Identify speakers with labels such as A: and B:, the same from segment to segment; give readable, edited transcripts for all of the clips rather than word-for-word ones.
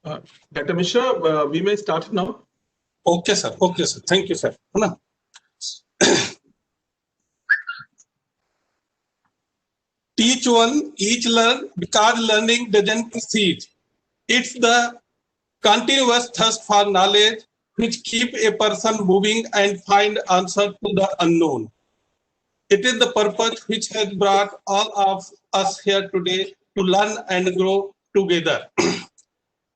A: Dr. Mishra, we may start now.
B: Okay, sir. Okay, sir. Thank you, sir. Teach one, each learn, because learning doesn't cease. It's the continuous thirst for knowledge which keep a person moving and find answer to the unknown. It is the purpose which has brought all of us here today to learn and grow together.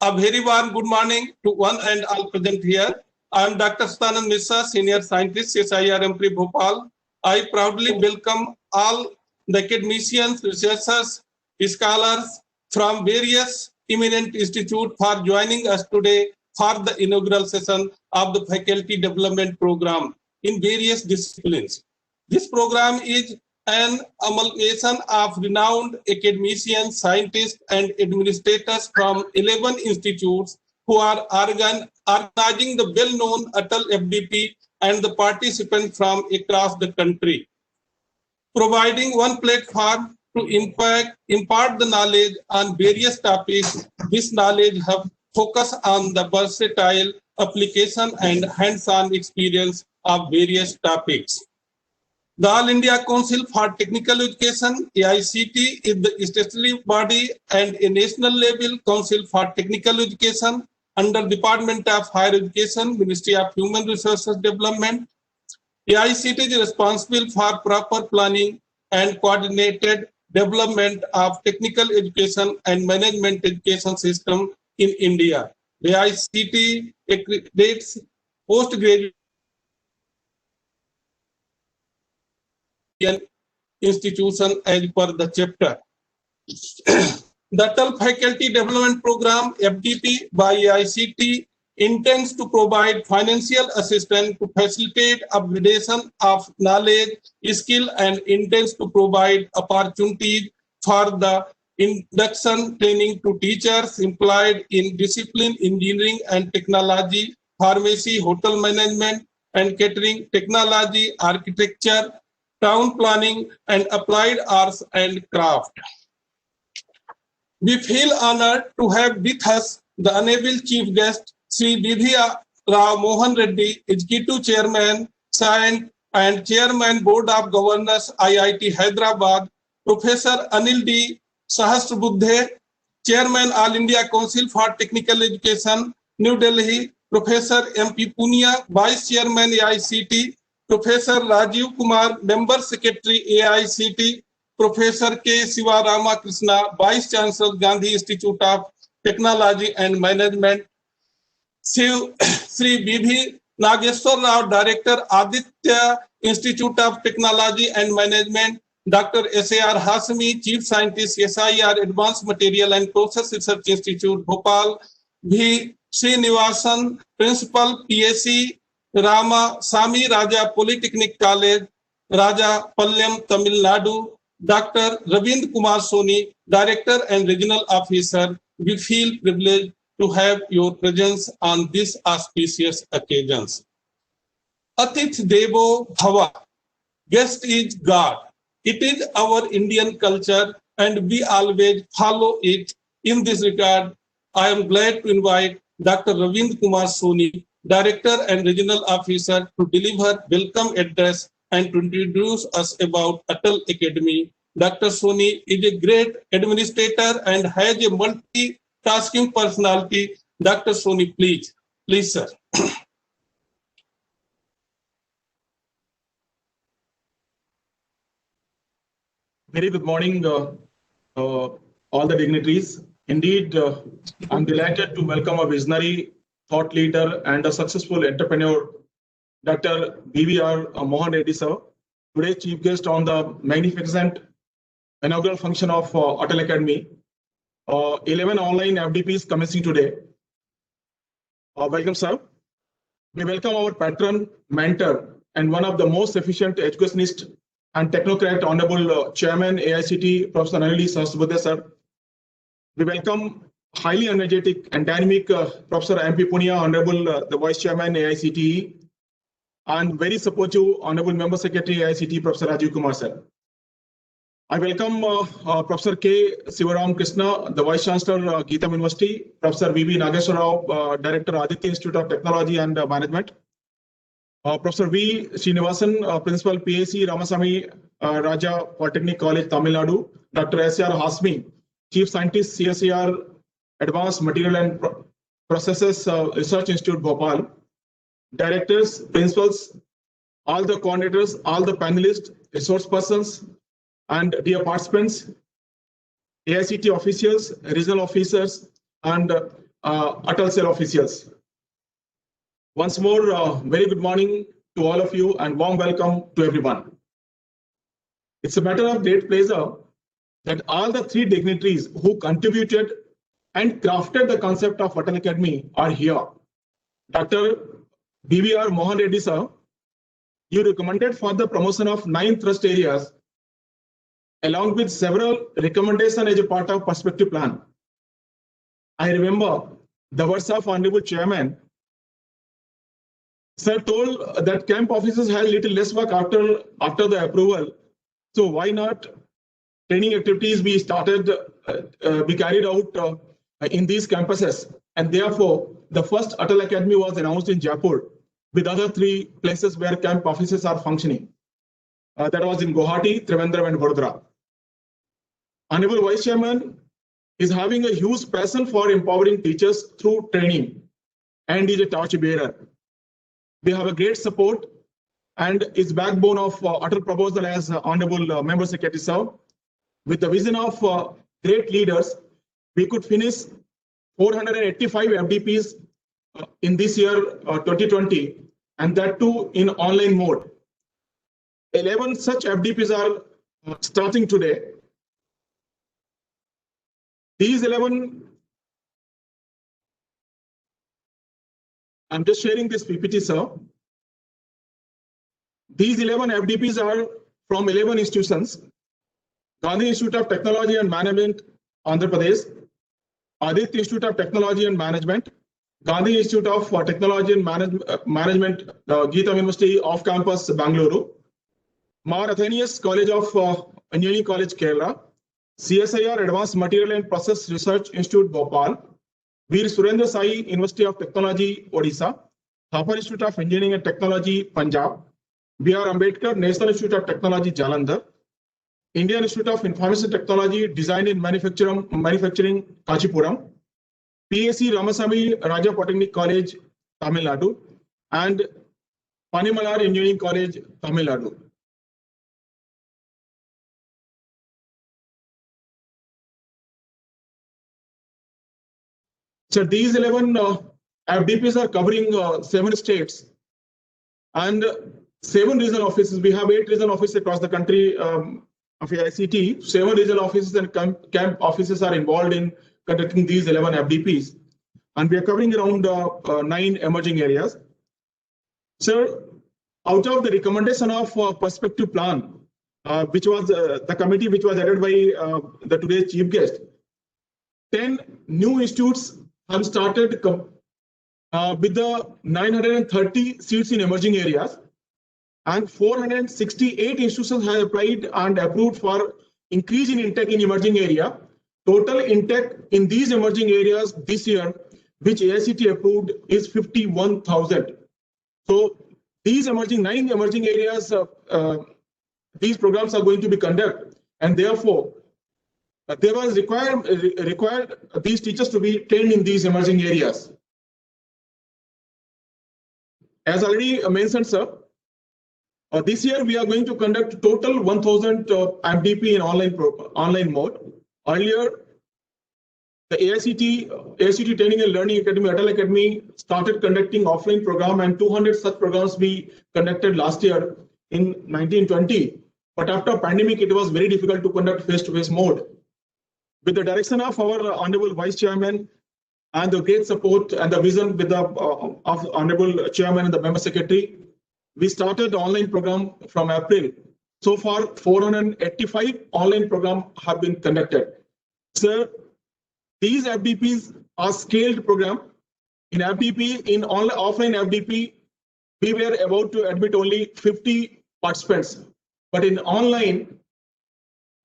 B: A very warm good morning to one and all present here. I am Dr. Stanand Mishra, Senior Scientist, SIRM-Pre Bhopal. I proudly welcome all the academicians, researchers, scholars from various eminent institutes for joining us today for the inaugural session of the Faculty Development Program in various disciplines. This program is an amalgamation of renowned academicians, scientists, and administrators from 11 institutes who are organizing the well-known Atal FDP and the participants from across the country. Providing one platform to impart the knowledge on various topics, this knowledge have focus on the versatile application and hands-on experience of various topics. The All India Council for Technical Education, AICT, is the statutory body and a national level council for technical education under Department of Higher Education, Ministry of Human Resources Development. AICT is responsible for proper planning and coordinated development of technical education and management education system in India. The AICT accreditates postgraduate institution as per the chapter. The Atal Faculty Development Program FDP by AICT intends to provide financial assistance to facilitate upgradation of knowledge, skill, and intends to provide opportunities for the induction training to teachers employed in discipline engineering and technology, pharmacy, hotel management and catering, technology, architecture, town planning, and applied arts and craft. We feel honored to have with us the Honorable Chief Guest, Sri Vidhya Rao Mohan Reddy, Executive Chairman, and Chairman Board of Governors, IIT Hyderabad, Professor Anil D. Sahasrabuddhe, Chairman All India Council for Technical Education, New Delhi, Professor M.P. Punia, Vice Chairman AICT, Professor Rajiv Kumar, Member Secretary AICT, Professor K. Siva Ramakrishna, Vice Chancellor Gandhi Institute of Technology and Management, Sri B.V. Nageshwar Rao, Director Aditya Institute of Technology and Management, Dr. S.A.R. Hasmi, Chief Scientist, SIR Advanced Material and Process Research Institute, Bhopal, V. Srinivasan, Principal, PSC, Rama Sami Raja Polytechnic College, Raja Palyam, Tamil Nadu, Dr. Ravind Kumar Soni, Director and Regional Officer. We feel privileged to have your presence on these auspicious occasions. Atith Devo Bhava, guest is God. It is our Indian culture and we always follow it. In this regard, I am glad to invite Dr. Ravind Kumar Soni, Director and Regional Officer, to deliver welcome address and to introduce us about Atal Academy. Dr. Soni is a great administrator and has a multitasking personality. Dr. Soni, please, sir.
A: Very good morning, all the dignitaries. Indeed, I'm delighted to welcome a visionary thought leader and a successful entrepreneur, Dr. B.V.R. Mohan Reddy sir, today's chief guest on the magnificent inaugural function of Atal Academy. 11 online FDPs commencing today. Welcome, sir. We welcome our patron, mentor, and one of the most efficient educationist and technocrat, Honorable Chairman AICT, Professor Anil D. Sahasrabuddhe, sir. We welcome highly energetic and dynamic Professor M.P. Punia, Honorable the Vice Chairman AICTE, and very supportive Honorable Member Secretary AICT, Professor Rajiv Kumar, sir. I welcome Professor K. Sivaram Krishna, the Vice Chancellor, Geetam University, Professor V.B. Nageswara Rao, Director, Aditya Institute of Technology and Management, Professor V. Srinivasan, Principal, PAC, Ramasamy Raja Polytechnic College, Tamil Nadu, Dr. S.R. Hasmi, Chief Scientist, CSIR, Advanced Material and Processes Research Institute, Bhopal, Directors, Principals, all the coordinators, all the panelists, resource persons, and dear participants, AICT officials, regional officers, and Atal Cell officials. Once more, very good morning to all of you and warm welcome to everyone. It's a matter of great pleasure that all the three dignitaries who contributed and crafted the concept of Atal Academy are here. Dr. BVR Mohan Reddy sir, you recommended for the promotion of 9 thrust areas along with several recommendations as a part of perspective plan. I remember the words of Honorable Chairman. Sir told that camp officers had little less work after the approval. So why not training activities be started, be carried out in these campuses? And therefore, the first Atal Academy was announced in Jaipur with other 3 places where camp offices are functioning. That was in Guwahati, Trivandrum and Vadodara. Honorable Vice Chairman is having a huge passion for empowering teachers through training and is a torch bearer. We have a great support and is backbone of Atal proposal as Honorable Member Secretary sir. With the vision of great leaders, we could finish 485 FDPs in this year 2020, and that too in online mode. 11 such FDPs are starting today. These 11, I'm just sharing this PPT, sir. These 11 FDPs are from 11 institutions: Gandhi Institute of Technology and Management, Andhra Pradesh; Aditya Institute of Technology and Management; Gandhi Institute of Technology and Management, Geetam University off campus, Bangalore; Mar Athenius College of Engineering College, Kerala; CSIR Advanced Material and Process Research Institute, Bhopal; Veer Surendra Sai University of Technology, Odisha; Thapar Institute of Engineering and Technology, Punjab; B.R. Ambedkar National Institute of Technology, Jalandhar; Indian Institute of Information Technology, Design and Manufacturing, Kachipuram; PAC Ramasamy Raja Polytechnic College, Tamil Nadu; and Panimalar Engineering College, Tamil Nadu. So these 11 FDPs are covering 7 states and 7 regional offices. We have 8 regional offices across the country of AICT. 7 regional offices and camp offices are involved in conducting these 11 FDPs. And we are covering around 9 emerging areas. So out of the recommendation of perspective plan, which was the committee which was headed by the today's chief guest, 10 new institutes have started with the 930 seats in emerging areas, and 468 institutions have applied and approved for increase in intake in emerging area. Total intake in these emerging areas this year, which AICT approved, is 51,000. So these 9 emerging areas, these programs are going to be conducted, and therefore there was required these teachers to be trained in these emerging areas. As already mentioned, sir, this year we are going to conduct total 1,000 FDP in online mode. Earlier, the AICT Training and Learning Academy, Atal Academy, started conducting offline program, and 200 such programs we conducted last year in 1920. But after pandemic, it was very difficult to conduct face-to-face mode. With the direction of our Honorable Vice Chairman and the great support and the vision with the of Honorable Chairman and the Member Secretary, we started the online program from April. So far, 485 online programs have been conducted. Sir, these FDPs are scaled program. In FDP, in offline FDP, we were about to admit only 50 participants. But in online,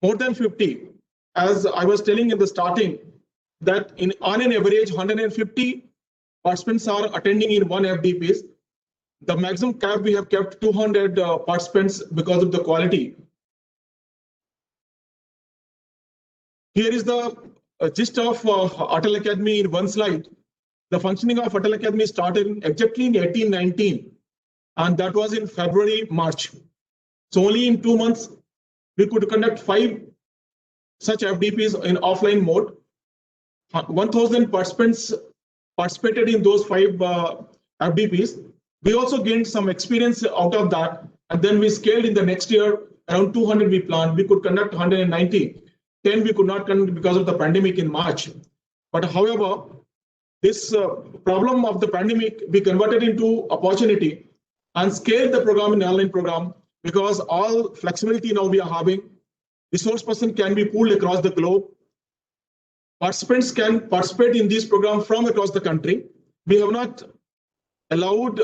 A: more than 50. As I was telling in the starting, that on an average, 150 participants are attending in one FDPs. The maximum cap we have kept 200 participants because of the quality. Here is the gist of Atal Academy in one slide. The functioning of Atal Academy started exactly in 1819, and that was in February, March. So only in 2 months, we could conduct 5 such FDPs in offline mode. 1,000 participants participated in those 5 FDPs. We also gained some experience out of that, and then we scaled in the next year. Around 200 we planned. We could conduct 190. 10 we could not conduct because of the pandemic in March. But however, this problem of the pandemic we converted into opportunity and scaled the program in online program, because all flexibility now we are having. Resource person can be pooled across the globe. Participants can participate in this program from across the country. We have not allowed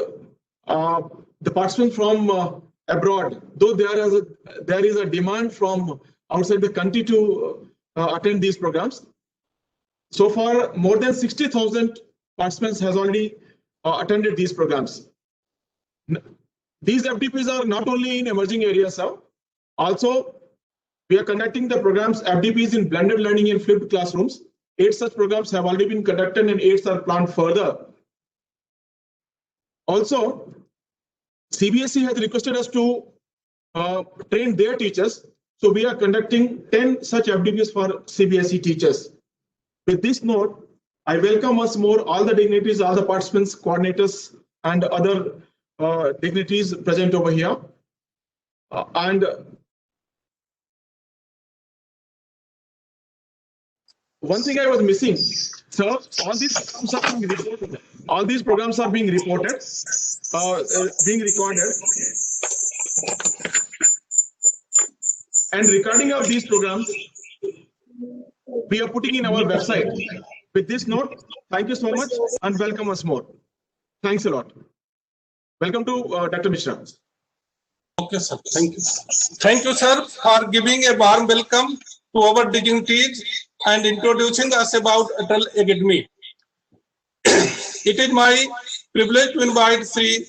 A: the participants from abroad, though there is a demand from outside the country to attend these programs. So far, more than 60,000 participants has already attended these programs. These FDPs are not only in emerging areas, also we are conducting the programs FDPs in blended learning in flipped classrooms. 8 such programs have already been conducted and 8 are planned further. Also, CBSE has requested us to train their teachers. So we are conducting 10 such FDPs for CBSE teachers. With this note, I welcome once more all the dignitaries, all the participants, coordinators, and other dignitaries present over here. And one thing I was missing, sir, all these programs are being reported. All these programs are being reported, being recorded. And recording of these programs, we are putting in our website. With this note, thank you so much and welcome once more. Thanks a lot. Welcome to Dr. Mishra.
B: Okay, sir. Thank you. Thank you, sir, for giving a warm welcome to our dignitaries and introducing us about Atal Academy. It is my privilege to invite Sri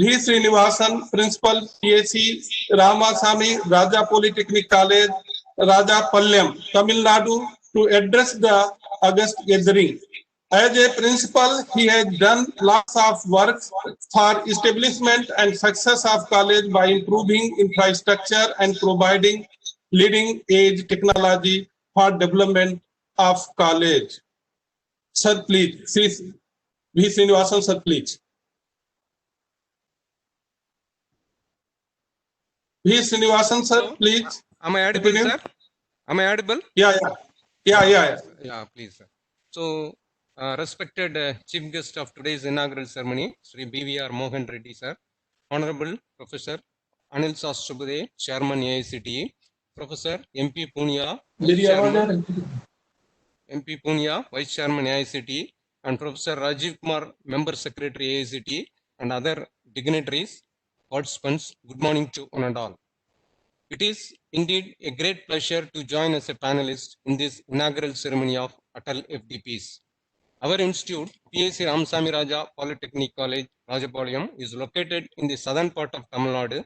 B: V. Srinivasan, Principal, PSC, Ramasamy Raja Polytechnic College, Rajapalyam, Tamil Nadu, to address the August gathering. As a principal, he has done lots of work for establishment and success of college by improving infrastructure and providing leading-edge technology for development of college. Sir, please. Sri V. Srinivasan, sir, please. V. Srinivasan, sir, please.
C: Am I audible, sir? Am I audible?
B: Yeah.
C: Yeah, please, sir. So, respected chief guest of today's inaugural ceremony, Sri BVR Mohan Reddy, sir, Honorable Professor Anil Sastubade, Chairman AICTE, Professor MP Punia, Vice Chairman AICTE, and Professor Rajiv Kumar, Member Secretary AICTE, and other dignitaries, participants, good morning to one and all. It is indeed a great pleasure to join as a panelist in this inaugural ceremony of Atal FDPs. Our institute, PSC Ramasamy Raja Polytechnic College, Rajapalyam, is located in the southern part of Tamil Nadu.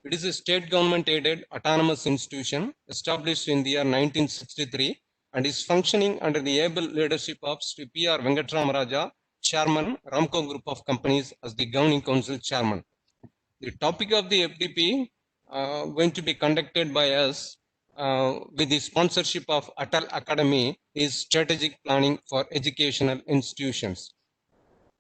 C: It is a state government aided autonomous institution established in the year 1963 and is functioning under the able leadership of Sri P.R. Venkatramarajah, Chairman, Ramco Group of Companies, as the Governing Council Chairman. The topic of the FDP going to be conducted by us with the sponsorship of Atal Academy is strategic planning for educational institutions.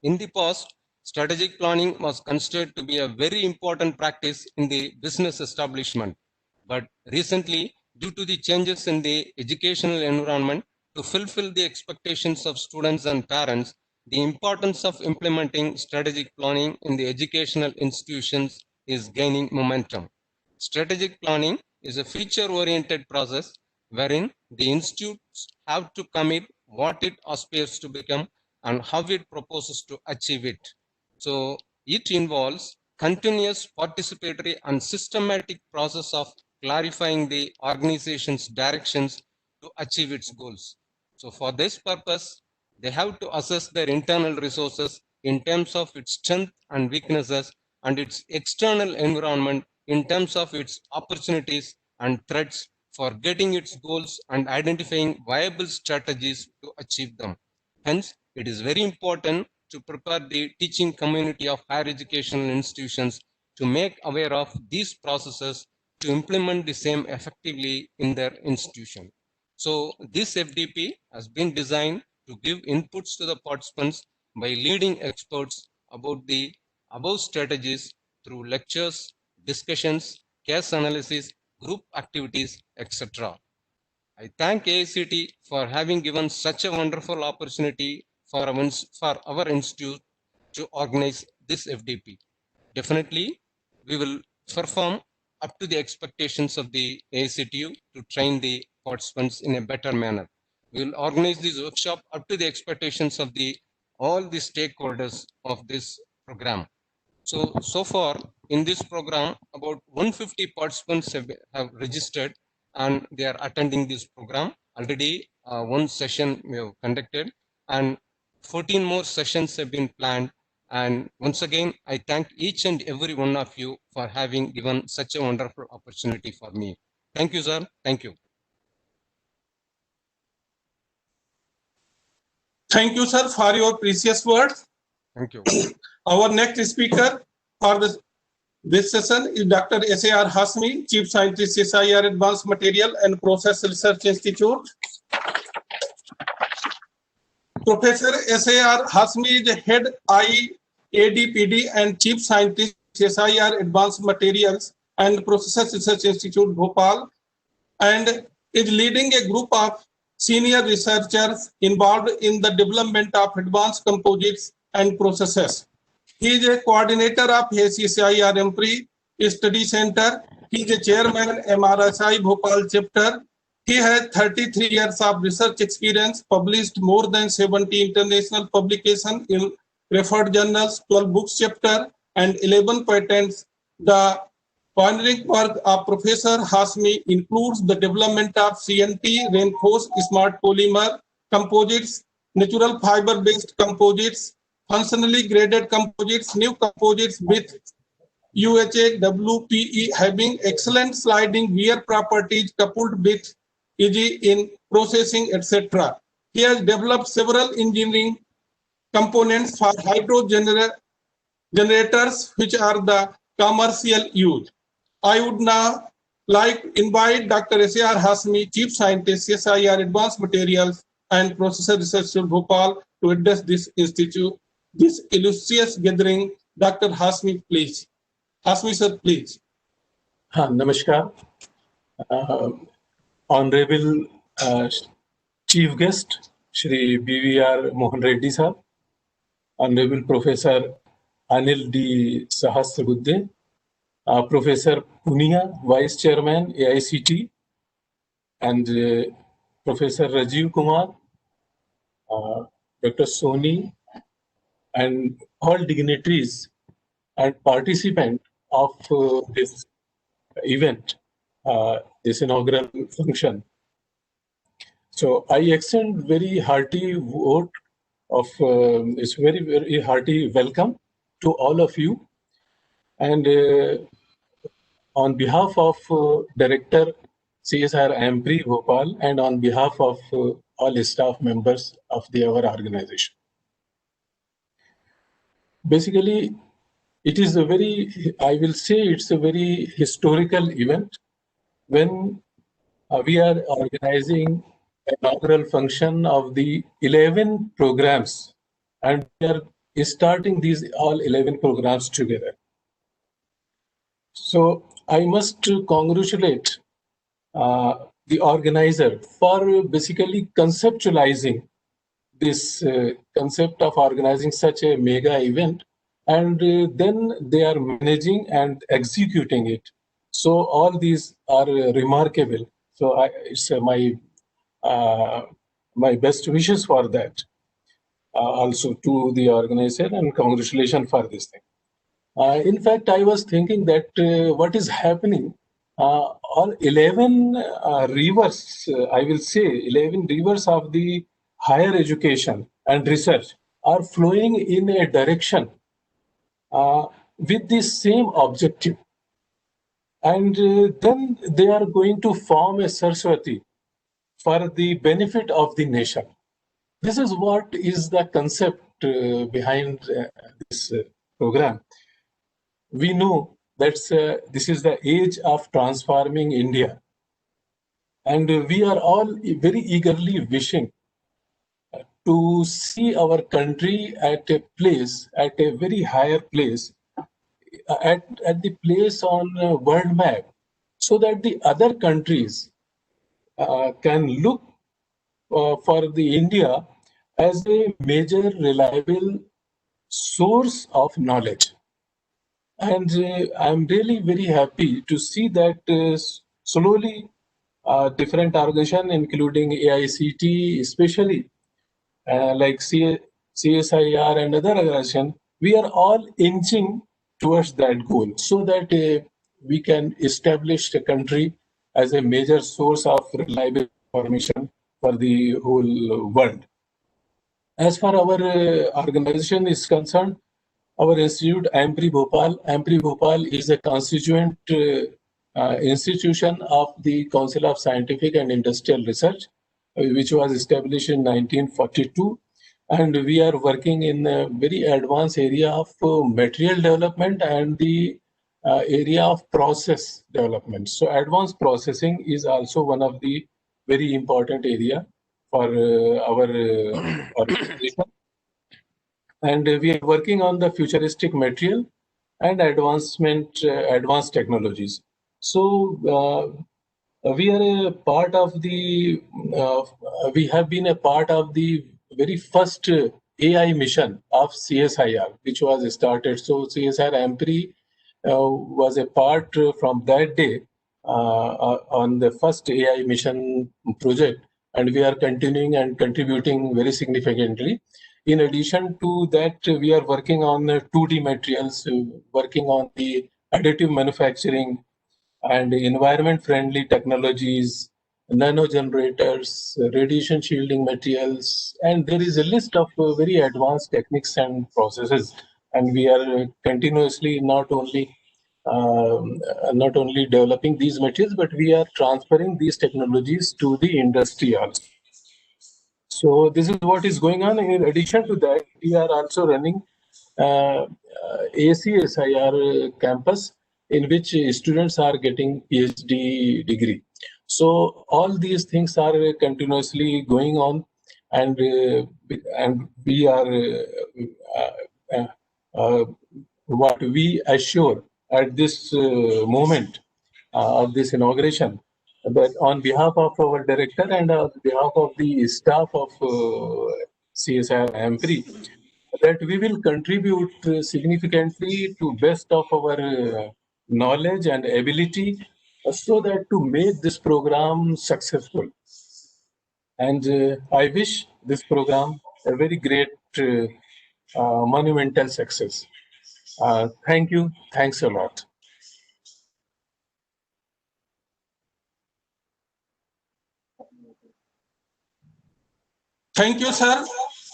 C: In the past, strategic planning was considered to be a very important practice in the business establishment. But recently, due to the changes in the educational environment, to fulfill the expectations of students and parents, the importance of implementing strategic planning in the educational institutions is gaining momentum. Strategic planning is a feature-oriented process wherein the institutes have to commit what it aspires to become and how it proposes to achieve it. So it involves continuous participatory and systematic process of clarifying the organization's directions to achieve its goals. So for this purpose, they have to assess their internal resources in terms of its strength and weaknesses and its external environment in terms of its opportunities and threats for getting its goals and identifying viable strategies to achieve them. Hence, it is very important to prepare the teaching community of higher educational institutions to make aware of these processes to implement the same effectively in their institution. So this FDP has been designed to give inputs to the participants by leading experts about the above strategies through lectures, discussions, case analysis, group activities, etc. I thank AICT for having given such a wonderful opportunity for our institute to organize this FDP. Definitely, we will perform up to the expectations of the AICTU to train the participants in a better manner. We will organize this workshop up to the expectations of all the stakeholders of this program. So far in this program, about 150 participants have registered and they are attending this program. Already one session we have conducted and 14 more sessions have been planned. And once again, I thank each and every one of you for having given such a wonderful opportunity for me. Thank you, sir. Thank you.
B: Thank you, sir, for your precious words.
C: Thank you.
B: Our next speaker for this session is Dr. S.A.R. Hasmi, Chief Scientist, SIR Advanced Material and Process Research Institute. Professor S.A.R. Hasmi is Head IADPD and Chief Scientist, SIR Advanced Materials and Process Research Institute, Bhopal, and is leading a group of senior researchers involved in the development of advanced composites and processes. He is a coordinator of SIR MPRI Study Center. He is a chairman MRSI Bhopal chapter. He has 33 years of research experience, published more than 70 international publications in referred journals, 12 books chapter, and 11 patents. The pioneering work of Professor Hasmi includes the development of CNT reinforced smart polymer composites, natural fiber-based composites, functionally graded composites, new composites with UHA WPE having excellent sliding wear properties coupled with easy in processing, etc. He has developed several engineering components for hydro generators, which are the commercial use. I would now like to invite Dr. S.A.R. Hasmi, Chief Scientist, SIR Advanced Materials and Process Research in Bhopal, to address this institute, this illustrious gathering. Dr. Hasmi, please. Hasmi, sir, please.
D: Namaskar. Honorable Chief Guest, Shri BVR Mohan Reddy sir, Honorable Professor Anil D. Sahasrabudhe, Professor Punia, Vice Chairman, AICT, and Professor Rajiv Kumar, Dr. Soni, and all dignitaries and participants of this event, this inaugural function. So I extend very hearty vote of it's very, very hearty welcome to all of you. And on behalf of Director CSIR MPRI Bhopal and on behalf of all staff members of our organization. Basically, it is a very, I will say it's a very historical event when we are organizing an inaugural function of the 11 programs, and we are starting these all 11 programs together. So I must congratulate the organizer for basically conceptualizing this concept of organizing such a mega event, and then they are managing and executing it. So all these are remarkable. So it's my best wishes for that. Also to the organizer, and congratulations for this thing. In fact, I was thinking that what is happening all 11 rivers, I will say 11 rivers of the higher education and research are flowing in a direction with the same objective. And then they are going to form a Saraswati for the benefit of the nation. This is what is the concept behind this program. We know that this is the age of transforming India. And we are all very eagerly wishing to see our country at a place, at a very higher place, at the place on world map, so that the other countries can look for the India as a major reliable source of knowledge. And I'm really very happy to see that slowly different organizations, including AICT, especially like CSIR and other organizations, we are all inching towards that goal so that we can establish the country as a major source of reliable information for the whole world. As far our organization is concerned, our institute, AMPRI Bhopal is a constituent institution of the Council of Scientific and Industrial Research, which was established in 1942. And we are working in a very advanced area of material development and the area of process development. So advanced processing is also one of the very important area for our organization. And we are working on the futuristic material and advanced technologies. So we are a part of the, we have been a part of the very first AI mission of CSIR, which was started. So CSIR AMPRI was a part from that day on the first AI mission project, and we are continuing and contributing very significantly. In addition to that, we are working on 2D materials, working on the additive manufacturing and environment-friendly technologies, nano generators, radiation shielding materials, and there is a list of very advanced techniques and processes. And we are continuously not only developing these materials, but we are transferring these technologies to the industry also. So this is what is going on. In addition to that, we are also running ACSIR campus, in which students are getting PhD degree. So all these things are continuously going on, and we are what we assure at this moment of this inauguration, that on behalf of our director and on behalf of the staff of CSIR AMPRI, that we will contribute significantly to best of our knowledge and ability so that to make this program successful. And I wish this program a very great monumental success. Thank you. Thanks a lot.
B: Thank you, sir,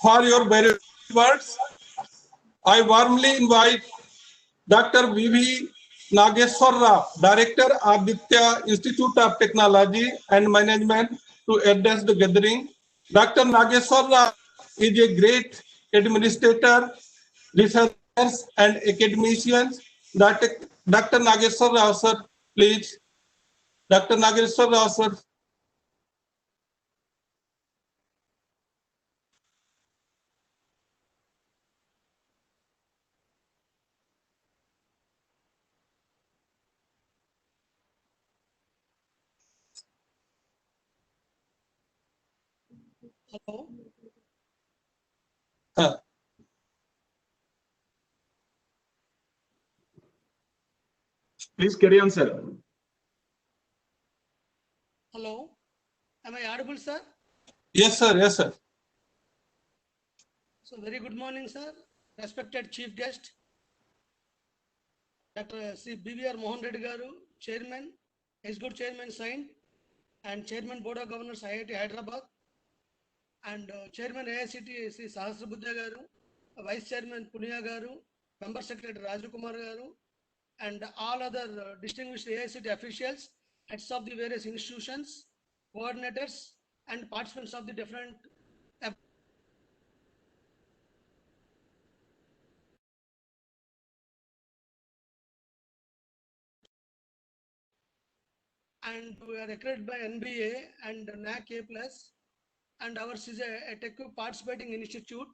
B: for your very words. I warmly invite Dr. V.V. Nageswar Rao, Director, Aditya Institute of Technology and Management, to address the gathering. Dr. Nageswar Rao is a great administrator, researcher, and academician. Dr. Nageswar Rao, sir, please. Dr. Nageswar Rao, sir.
E: Hello.
A: Please carry on, sir.
E: Hello. Am I audible, sir?
B: Yes, sir. Yes, sir.
E: So very good morning, sir. Respected chief guest, Dr. C. BVR Mohan Reddy Garu, Chairman, Executive Chairman signed, and Chairman Board of Governors IIT Hyderabad, and Chairman AICT Sri Sahasrabuddha Garu, Vice Chairman Punia Garu, Member Secretary Raju Kumar Garu, and all other distinguished AICT officials, heads of the various institutions, coordinators, and participants of the different and we are accredited by NBA and NAC A+, and ours is a tech participating institute.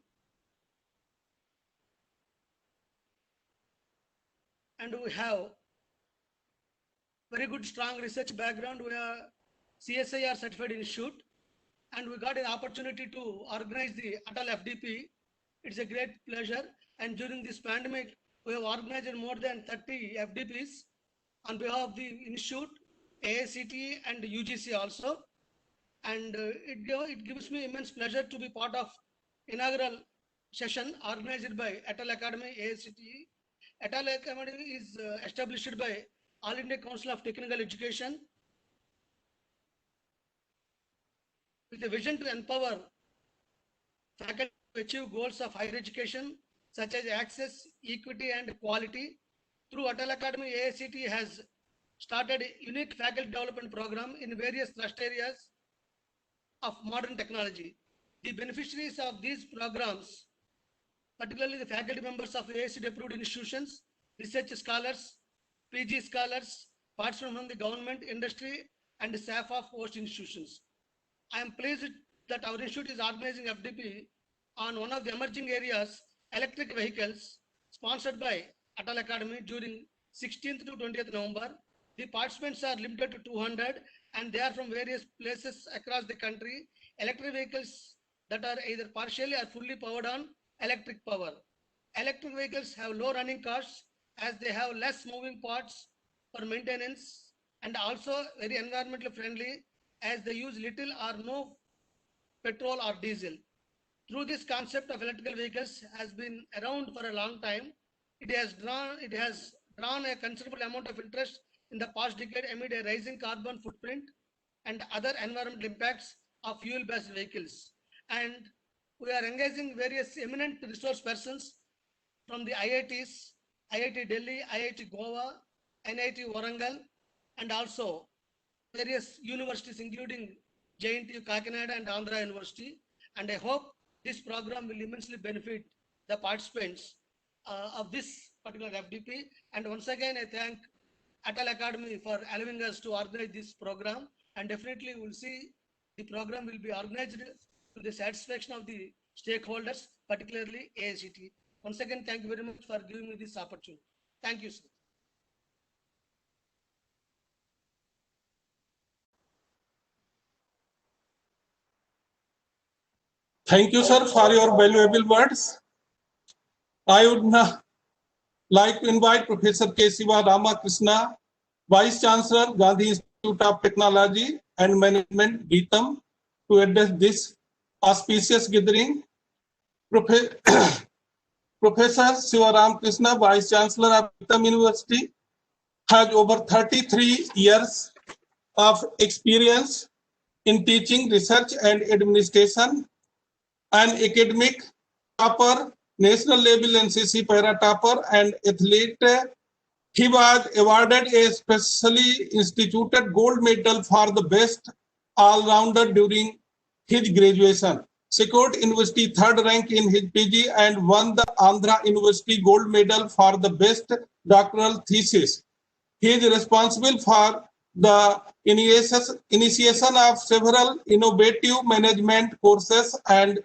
E: And we have very good strong research background. We are CSIR certified institute, and we got an opportunity to organize the Atal FDP. It's a great pleasure. And during this pandemic, we have organized more than 30 FDPs on behalf of the institute, AICT, and UGC also. And it gives me immense pleasure to be part of inaugural session organized by Atal Academy, AICT. Atal Academy is established by All India Council of Technical Education with a vision to empower faculty to achieve goals of higher education such as access, equity, and quality. Through Atal Academy, AICT has started a unique faculty development program in various thrust areas of modern technology. The beneficiaries of these programs, particularly the faculty members of AICT approved institutions, research scholars, PG scholars, participants from the government, industry, and staff of host institutions. I am pleased that our institute is organizing FDP on one of the emerging areas, electric vehicles, sponsored by Atal Academy during 16th to 20th November. The participants are limited to 200 and they are from various places across the country. Electric vehicles that are either partially or fully powered on electric power. Electric vehicles have low running costs as they have less moving parts for maintenance and also very environmentally friendly as they use little or no petrol or diesel. Through this concept of electrical vehicles has been around for a long time. It has drawn a considerable amount of interest in the past decade amid a rising carbon footprint and other environmental impacts of fuel-based vehicles. And we are engaging various eminent resource persons from the IITs, IIT Delhi, IIT Goa, NIT Warangal, and also various universities including JNTU Kakinada and Andhra University. And I hope this program will immensely benefit the participants of this particular FDP. And once again, I thank Atal Academy for allowing us to organize this program. And definitely we'll see the program will be organized to the satisfaction of the stakeholders, particularly AICT. Once again, thank you very much for giving me this opportunity. Thank you, sir.
B: Thank you, sir, for your valuable words. I would now like to invite Professor K. Siva Ramakrishna, Vice Chancellor, Gandhi Institute of Technology and Management, GITAM, to address this auspicious gathering. Professor Siva Ramakrishna, Vice Chancellor of GITAM University, has over 33 years of experience in teaching, research, and administration. An academic topper, national level NCC para topper, and athlete. He was awarded a specially instituted gold medal for the best all-rounder during his graduation, secured university third rank in his PG, and won the Andhra University gold medal for the best doctoral thesis. He is responsible for the initiation of several innovative management courses and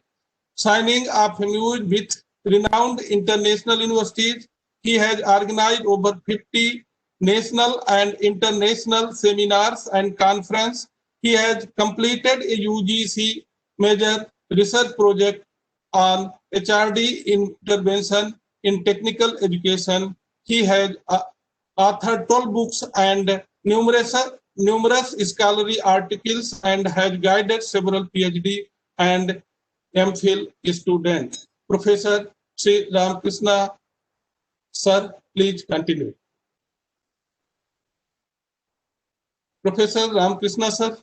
B: signing of MOUs with renowned international universities. He has organized over 50 national and international seminars and conferences. He has completed a UGC major research project on HRD intervention in technical education. He has authored 12 books and numerous scholarly articles and has guided several PhD and MPhil students. Professor Sri Ramakrishna, sir, please continue. Professor Ramakrishna sir.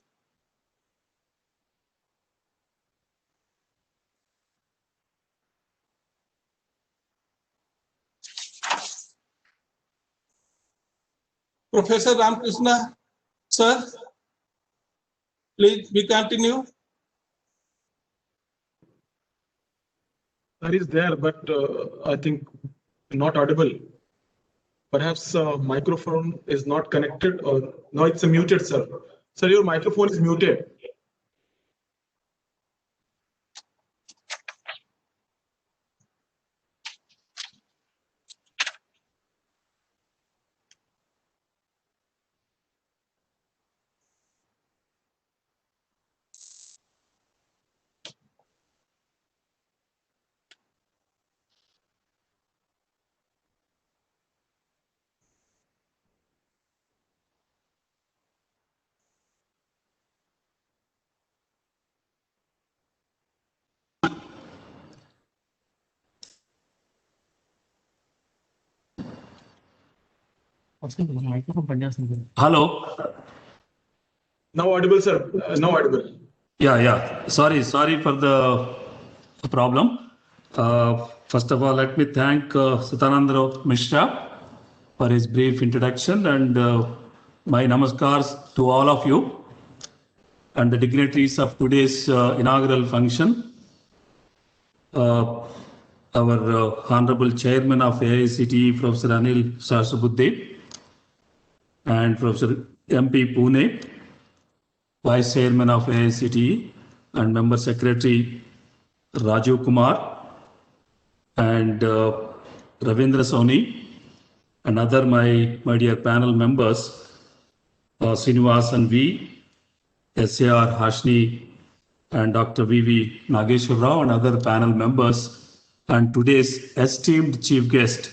B: Professor Ramakrishna sir, please we continue.
A: That is there, but I think not audible. Perhaps microphone is not connected, or no, it's muted, sir. Sir, your microphone is muted.
F: Hello.
A: Now audible, sir. Now audible.
F: Yeah. Sorry for the problem. First of all, let me thank Satanandra Mishra for his brief introduction, and my namaskars to all of you and the dignitaries of today's inaugural function. Our Honorable Chairman of AICTE, Professor Anil Sahasrabudhe, and Professor MP Pune, Vice Chairman of AICTE, and Member Secretary Rajiv Kumar, and Ravindra Soni, and other my dear panel members, Srinivasan V, SAR Hashni, and Dr. V.V. Nageshwar Rao, and other panel members, and today's esteemed chief guest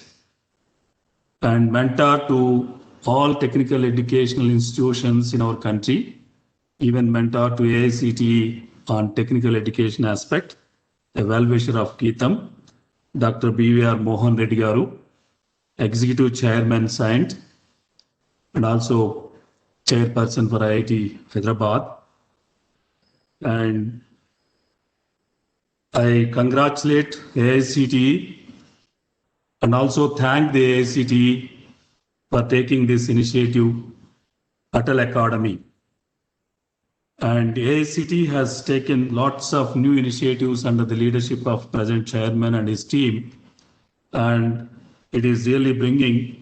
F: and mentor to all technical educational institutions in our country, even mentor to AICTE on technical education aspect, a well-wisher of Geetham, Dr. B.V.R. Mohan Reddy Garu, Executive Chairman SAINT, and also Chairperson for IIT Hyderabad. And I congratulate AICTE and also thank the AICTE for taking this initiative, Atal Academy. And AICTE has taken lots of new initiatives under the leadership of present chairman and his team. And it is really bringing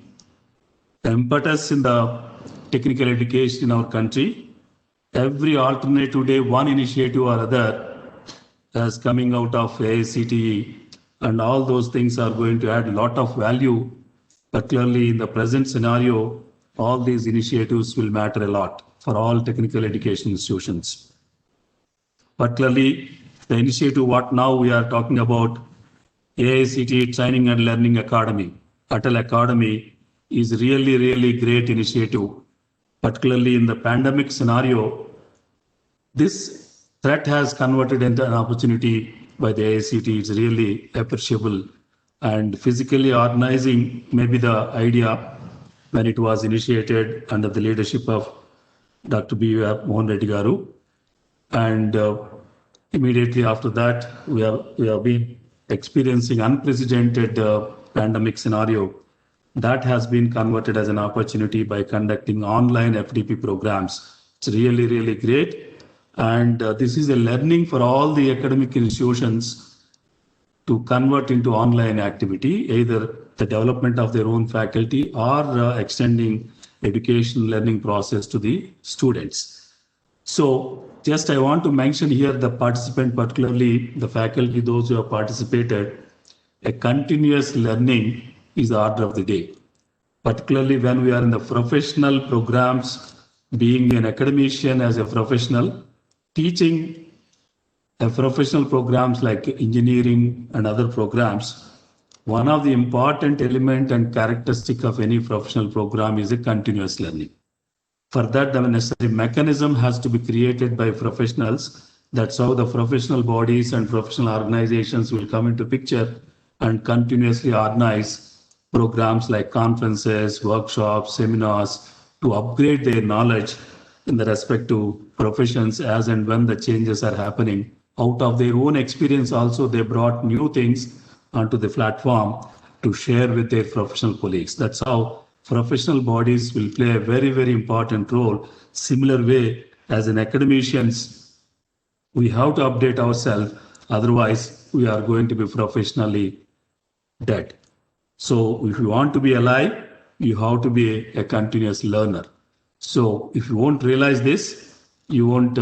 F: impetus in the technical education in our country. Every alternative day, one initiative or other is coming out of AICTE, and all those things are going to add a lot of value. Particularly in the present scenario, all these initiatives will matter a lot for all technical education institutions. Particularly the initiative what now we are talking about, AICTE Training and Learning Academy, Atal Academy, is really great initiative. Particularly in the pandemic scenario, this threat has converted into an opportunity by the AICTE. It's really appreciable. And physically organizing maybe the idea when it was initiated under the leadership of Dr. B.V.R. Mohan Reddy Garu. And immediately after that, we have been experiencing unprecedented pandemic scenario. That has been converted as an opportunity by conducting online FDP programs. It's really great. And this is a learning for all the academic institutions to convert into online activity, either the development of their own faculty or extending education learning process to the students. So just I want to mention here the participant, particularly the faculty, those who have participated, a continuous learning is the order of the day. Particularly when we are in the professional programs, being an academician as a professional, teaching professional programs like engineering and other programs, one of the important element and characteristic of any professional program is a continuous learning. For that, the necessary mechanism has to be created by professionals. That's how the professional bodies and professional organizations will come into picture and continuously organize programs like conferences, workshops, seminars to upgrade their knowledge in the respective professions as and when the changes are happening. Out of their own experience also, they brought new things onto the platform to share with their professional colleagues. That's how professional bodies will play a very, very important role. Similar way as in academicians, we have to update ourselves. Otherwise, we are going to be professionally dead. So if you want to be alive, you have to be a continuous learner. So if you won't realize this, you won't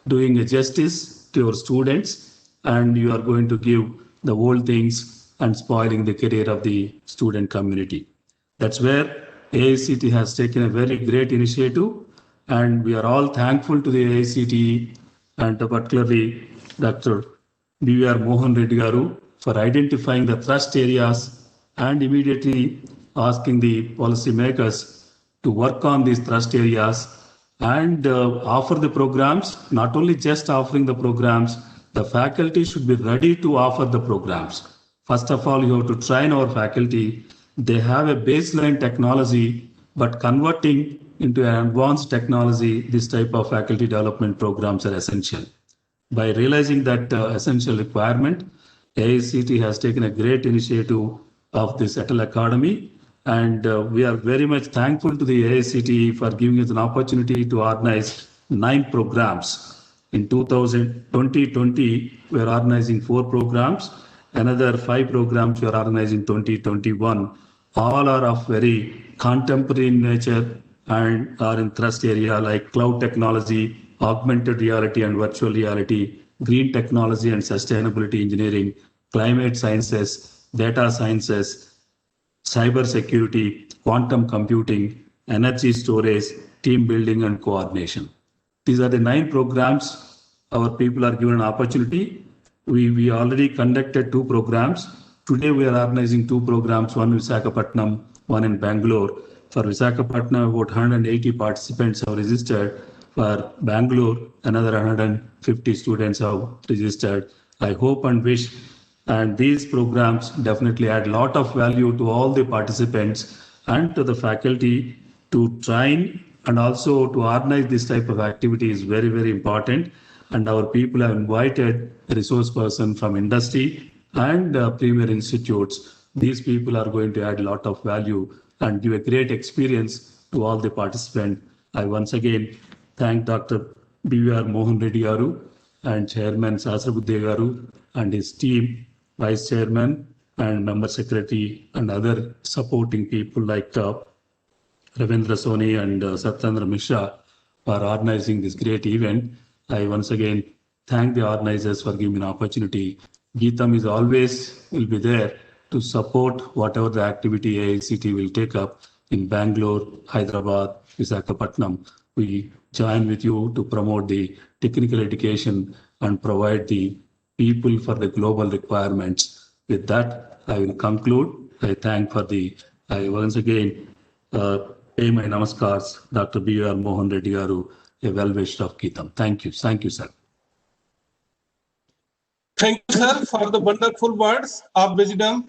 F: doing a justice to your students, and you are going to give the old things and spoiling the career of the student community. That's where AICT has taken a very great initiative, and we are all thankful to the AICT and particularly Dr. B.R. Mohan Reddy Garu for identifying the thrust areas and immediately asking the policymakers to work on these thrust areas and offer the programs. Not only just offering the programs, the faculty should be ready to offer the programs. First of all, you have to train our faculty. They have a baseline technology, but converting into an advanced technology, this type of faculty development programs are essential. By realizing that essential requirement, AICT has taken a great initiative of this Atal Academy, and we are very much thankful to the AICT for giving us an opportunity to organize 9 programs. In 2020, we are organizing 4 programs. Another 5 programs we are organizing 2021. All are of very contemporary in nature and are in thrust area like cloud technology, augmented reality and virtual reality, green technology and sustainability engineering, climate sciences, data sciences, cyber security, quantum computing, energy storage, team building and coordination. These are the 9 programs our people are given an opportunity. We already conducted 2 programs. Today we are organizing 2 programs, one in Visakhapatnam, one in Bangalore. For Visakhapatnam, about 180 participants have registered. For Bangalore, another 150 students have registered. I hope and wish, and these programs definitely add a lot of value to all the participants and to the faculty to train and also to organize this type of activity is very, very important. And our people have invited a resource person from industry and premier institutes. These people are going to add a lot of value and give a great experience to all the participants. I once again thank Dr. B.R. Mohan Reddy Garu and Chairman Sasrabuddhe Garu and his team, Vice Chairman and Member Secretary and other supporting people like Ravindra Soni and Satyendra Mishra for organizing this great event. I once again thank the organizers for giving me an opportunity. Geetam is always will be there to support whatever the activity AICT will take up in Bangalore, Hyderabad, Visakhapatnam. We join with you to promote the technical education and provide the people for the global requirements. With that, I will conclude. I once again pay my namaskars, Dr. B.R. Mohan Reddy Garu, a well-wisher of Geetam. Thank you. Thank you, sir.
B: Thank you, sir, for the wonderful words of wisdom.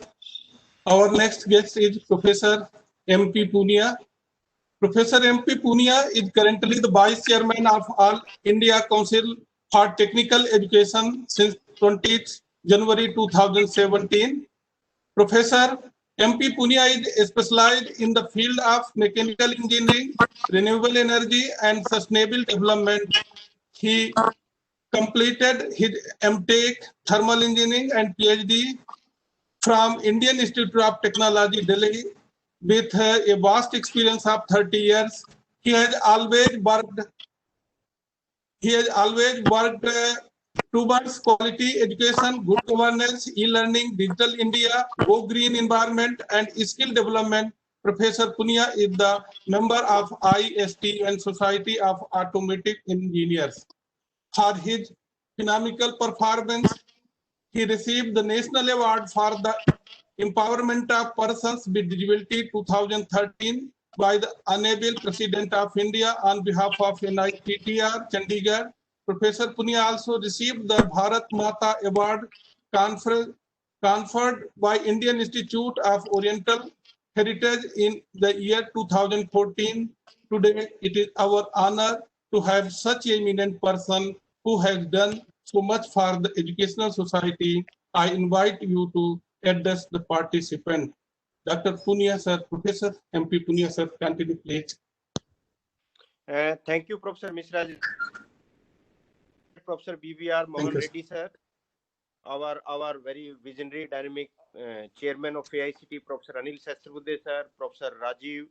B: Our next guest is Professor M.P. Punia. Professor M.P. Punia is currently the Vice Chairman of All India Council for Technical Education since 20th January 2017. Professor M.P. Punia is specialized in the field of mechanical engineering, renewable energy, and sustainable development. He completed his M.Tech, Thermal Engineering, and PhD from Indian Institute of Technology, Delhi, with a vast experience of 30 years. He has always worked towards quality education, good governance, e-learning, digital India, go green environment, and skill development. Professor Punia is the member of IST and Society of Automotive Engineers. For his phenomenal performance, he received the National Award for the Empowerment of Persons with Disability 2013 by the Honorable President of India on behalf of NITTR, Chandigarh. Professor Punia also received the Bharat Mata Award conferred by Indian Institute of Oriental Heritage in the year 2014. Today, it is our honor to have such an eminent person who has done so much for the educational society. I invite you to address the participant. Dr. Punia sir, Professor MP Punia sir, continue please.
G: Thank you, Professor Misra. Professor BVR Mohan
B: you,
G: Reddy, sir. Our very visionary, dynamic chairman of AICT, Professor Anil Sastrbudhe, sir, Professor Rajiv,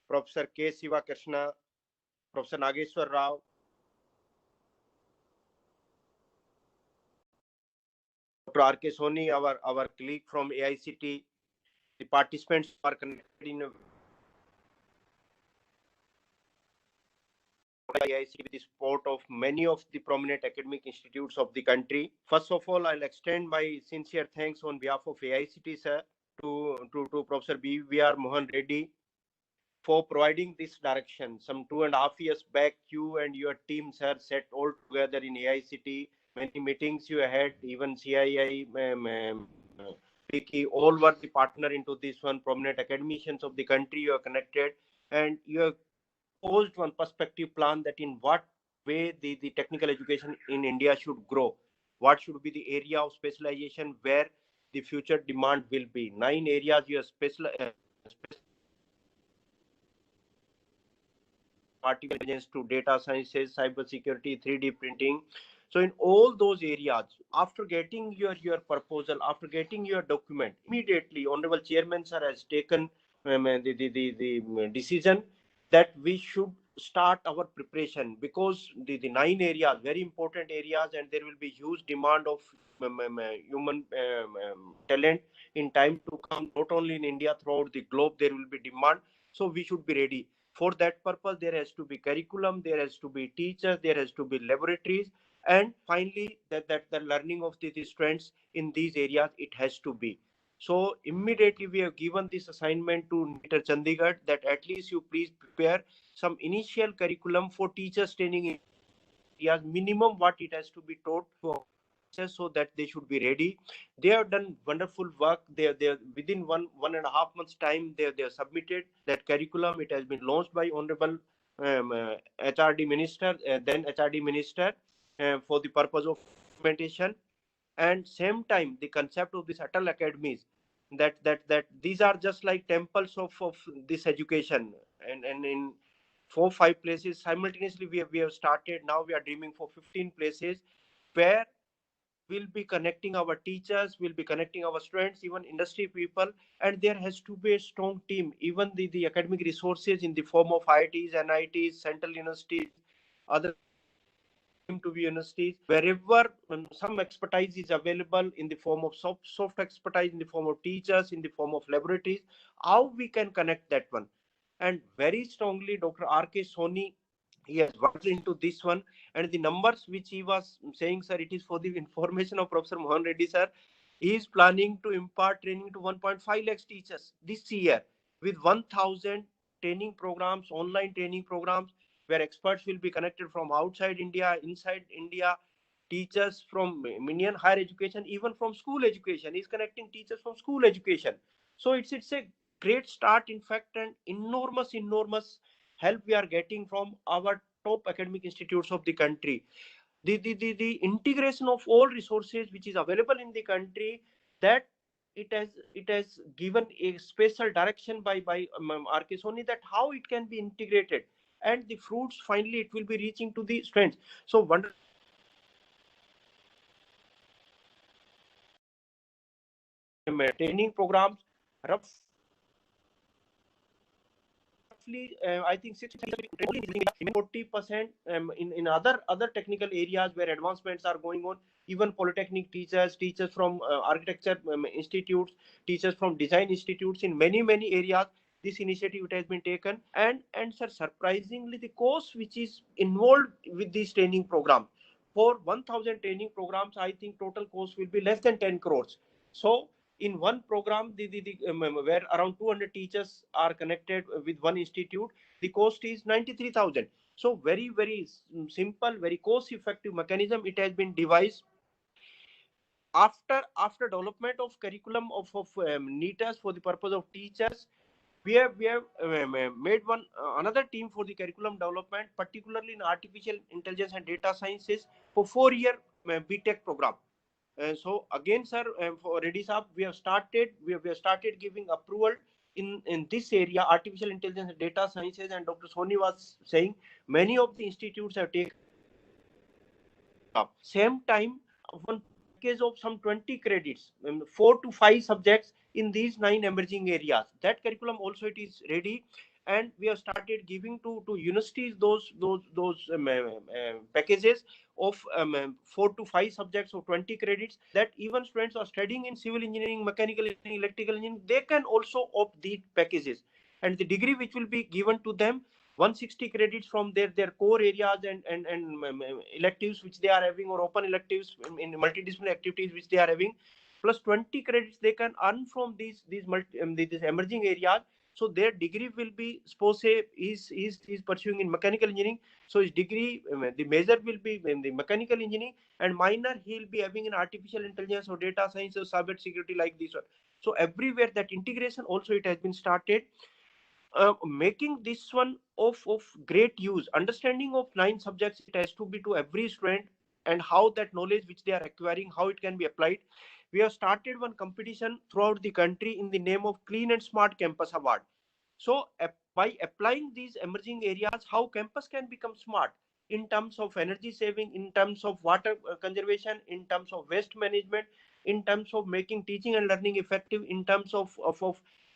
G: Professor K. Siva Krishna, Professor Nageshwar Rao, Dr. R.K. Soni, our colleague from AICT, the participants are connected in AICT with the support of many of the prominent academic institutes of the country. First of all, I'll extend my sincere thanks on behalf of AICT, sir, to Professor BVR Mohan Reddy for providing this direction. Some 2.5 years back, you and your team, sir, sat all together in AICT. Many meetings you had, even CII, Wiki, all were the partner into this one. Prominent academicians of the country you are connected, and you have posed one perspective plan that in what way the technical education in India should grow. What should be the area of specialization where the future demand will be. 9 areas you are artificial intelligence to data sciences, cyber security, 3D printing. So in all those areas, after getting your proposal, after getting your document, immediately Honorable Chairman sir has taken the decision that we should start our preparation, because the 9 areas, very important areas, and there will be huge demand of human talent in time to come, not only in India, throughout the globe there will be demand. So we should be ready. For that purpose, there has to be curriculum, there has to be teachers, there has to be laboratories, and finally that the learning of the students in these areas, it has to be. So immediately we have given this assignment to NITR Chandigarh that at least you please prepare some initial curriculum for teachers training areas, minimum what it has to be taught for, so that they should be ready. They have done wonderful work. They within 1.5 months time they have submitted that curriculum. It has been launched by Honorable HRD Minister, then HRD Minister, for the purpose of implementation. And same time the concept of these Atal academies, that these are just like temples of this education, and in 4-5 places simultaneously we have started. Now we are dreaming for 15 places where we'll be connecting our teachers, we'll be connecting our students, even industry people, and there has to be a strong team. Even the academic resources in the form of IITs, NITs, central universities, other to be universities, wherever some expertise is available in the form of soft expertise, in the form of teachers, in the form of laboratories, how we can connect that one. And very strongly Dr. R.K. Soni, he has worked into this one, and the numbers which he was saying, sir, it is for the information of Professor Mohan Reddy, sir. He is planning to impart training to 1.5 lakhs teachers this year with 1,000 training programs, online training programs, where experts will be connected from outside India, inside India, teachers from Indian higher education, even from school education. He's connecting teachers from school education. So it's a great start, in fact, and enormous help we are getting from our top academic institutes of the country. The integration of all resources which is available in the country, that it has given a special direction by R.K. Soni, that how it can be integrated, and the fruits finally it will be reaching to the students. So wonderful training programs, roughly I think 40% in other technical areas where advancements are going on. Even polytechnic teachers from architecture institutes, teachers from design institutes, in many areas this initiative it has been taken. And sir, surprisingly, the cost which is involved with these training programs, for 1,000 training programs, I think total cost will be less than 10 crores. So in one program, where around 200 teachers are connected with one institute, the cost is 93,000. So very simple, very cost effective mechanism it has been devised. After development of curriculum of NITAs for the purpose of teachers, we have made one another team for the curriculum development, particularly in artificial intelligence and data sciences for 4-year BTech program. So again, sir, for Reddy Saab, we have started giving approval in this area, artificial intelligence and data sciences, and Dr. Soni was saying many of the institutes have taken up. Same time, one package of some 20 credits, 4 to 5 subjects in these 9 emerging areas. That curriculum also it is ready, and we have started giving to universities those packages of 4 to 5 subjects of 20 credits, that even students are studying in civil engineering, mechanical engineering, electrical engineering, they can also opt these packages, and the degree which will be given to them 160 credits from their core areas and electives which they are having, or open electives in multidisciplinary activities which they are having, plus 20 credits they can earn from these emerging areas. So their degree will be, suppose say is pursuing in mechanical engineering, so his degree, the major will be in the mechanical engineering, and minor he'll be having in artificial intelligence or data science or cyber security, like this one. So everywhere that integration also it has been started, making this one of great use. Understanding of 9 subjects, it has to be to every student, and how that knowledge which they are acquiring, how it can be applied. We have started one competition throughout the country in the name of Clean and Smart Campus Award. So by applying these emerging areas, how campus can become smart in terms of energy saving, in terms of water conservation, in terms of waste management, in terms of making teaching and learning effective, in terms of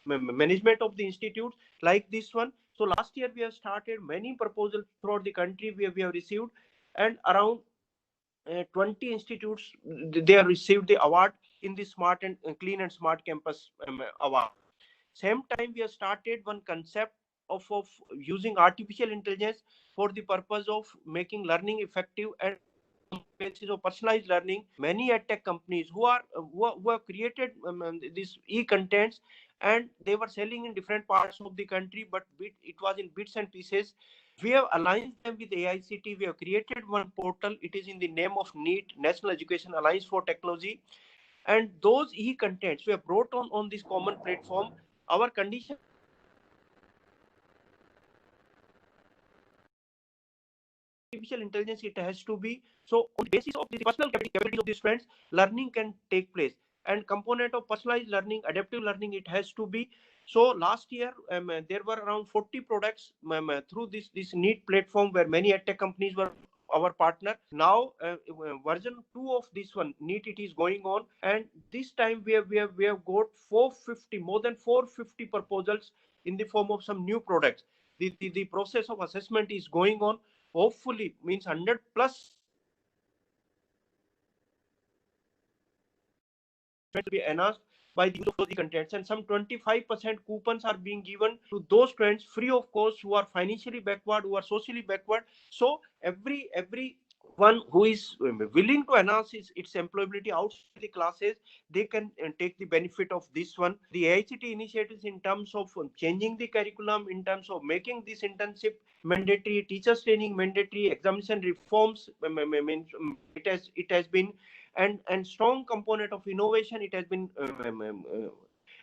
G: management of the institute, like this one. So last year we have started many proposals throughout the country where we have received, and around 20 institutes they have received the award in the smart and clean and smart campus award. Same time we have started one concept of using artificial intelligence for the purpose of making learning effective and basis of personalized learning. Many edtech companies who have created these e-contents, and they were selling in different parts of the country, but it was in bits and pieces. We have aligned them with AICT. We have created one portal. It is in the name of NEET, National Education Alliance for Technology, and those e-contents we have brought on this common platform. Our condition artificial intelligence, it has to be, so on the basis of the personal capabilities of the students, learning can take place, and component of personalized learning, adaptive learning, it has to be. So last year there were around 40 products through this NEET platform, where many edtech companies were our partner. Now version 2 of this one NEET, it is going on, and this time we have got 450, more than 450 proposals in the form of some new products. The process of assessment is going on. Hopefully, means 100 plus will be enhanced by the use of those contents, and some 25% coupons are being given to those students free of cost who are financially backward, who are socially backward. So every one who is willing to enhance its employability outside the classes, they can take the benefit of this one. The AICT initiatives in terms of changing the curriculum, in terms of making this internship mandatory, teachers training mandatory, examination reforms, it has been, and strong component of innovation, it has been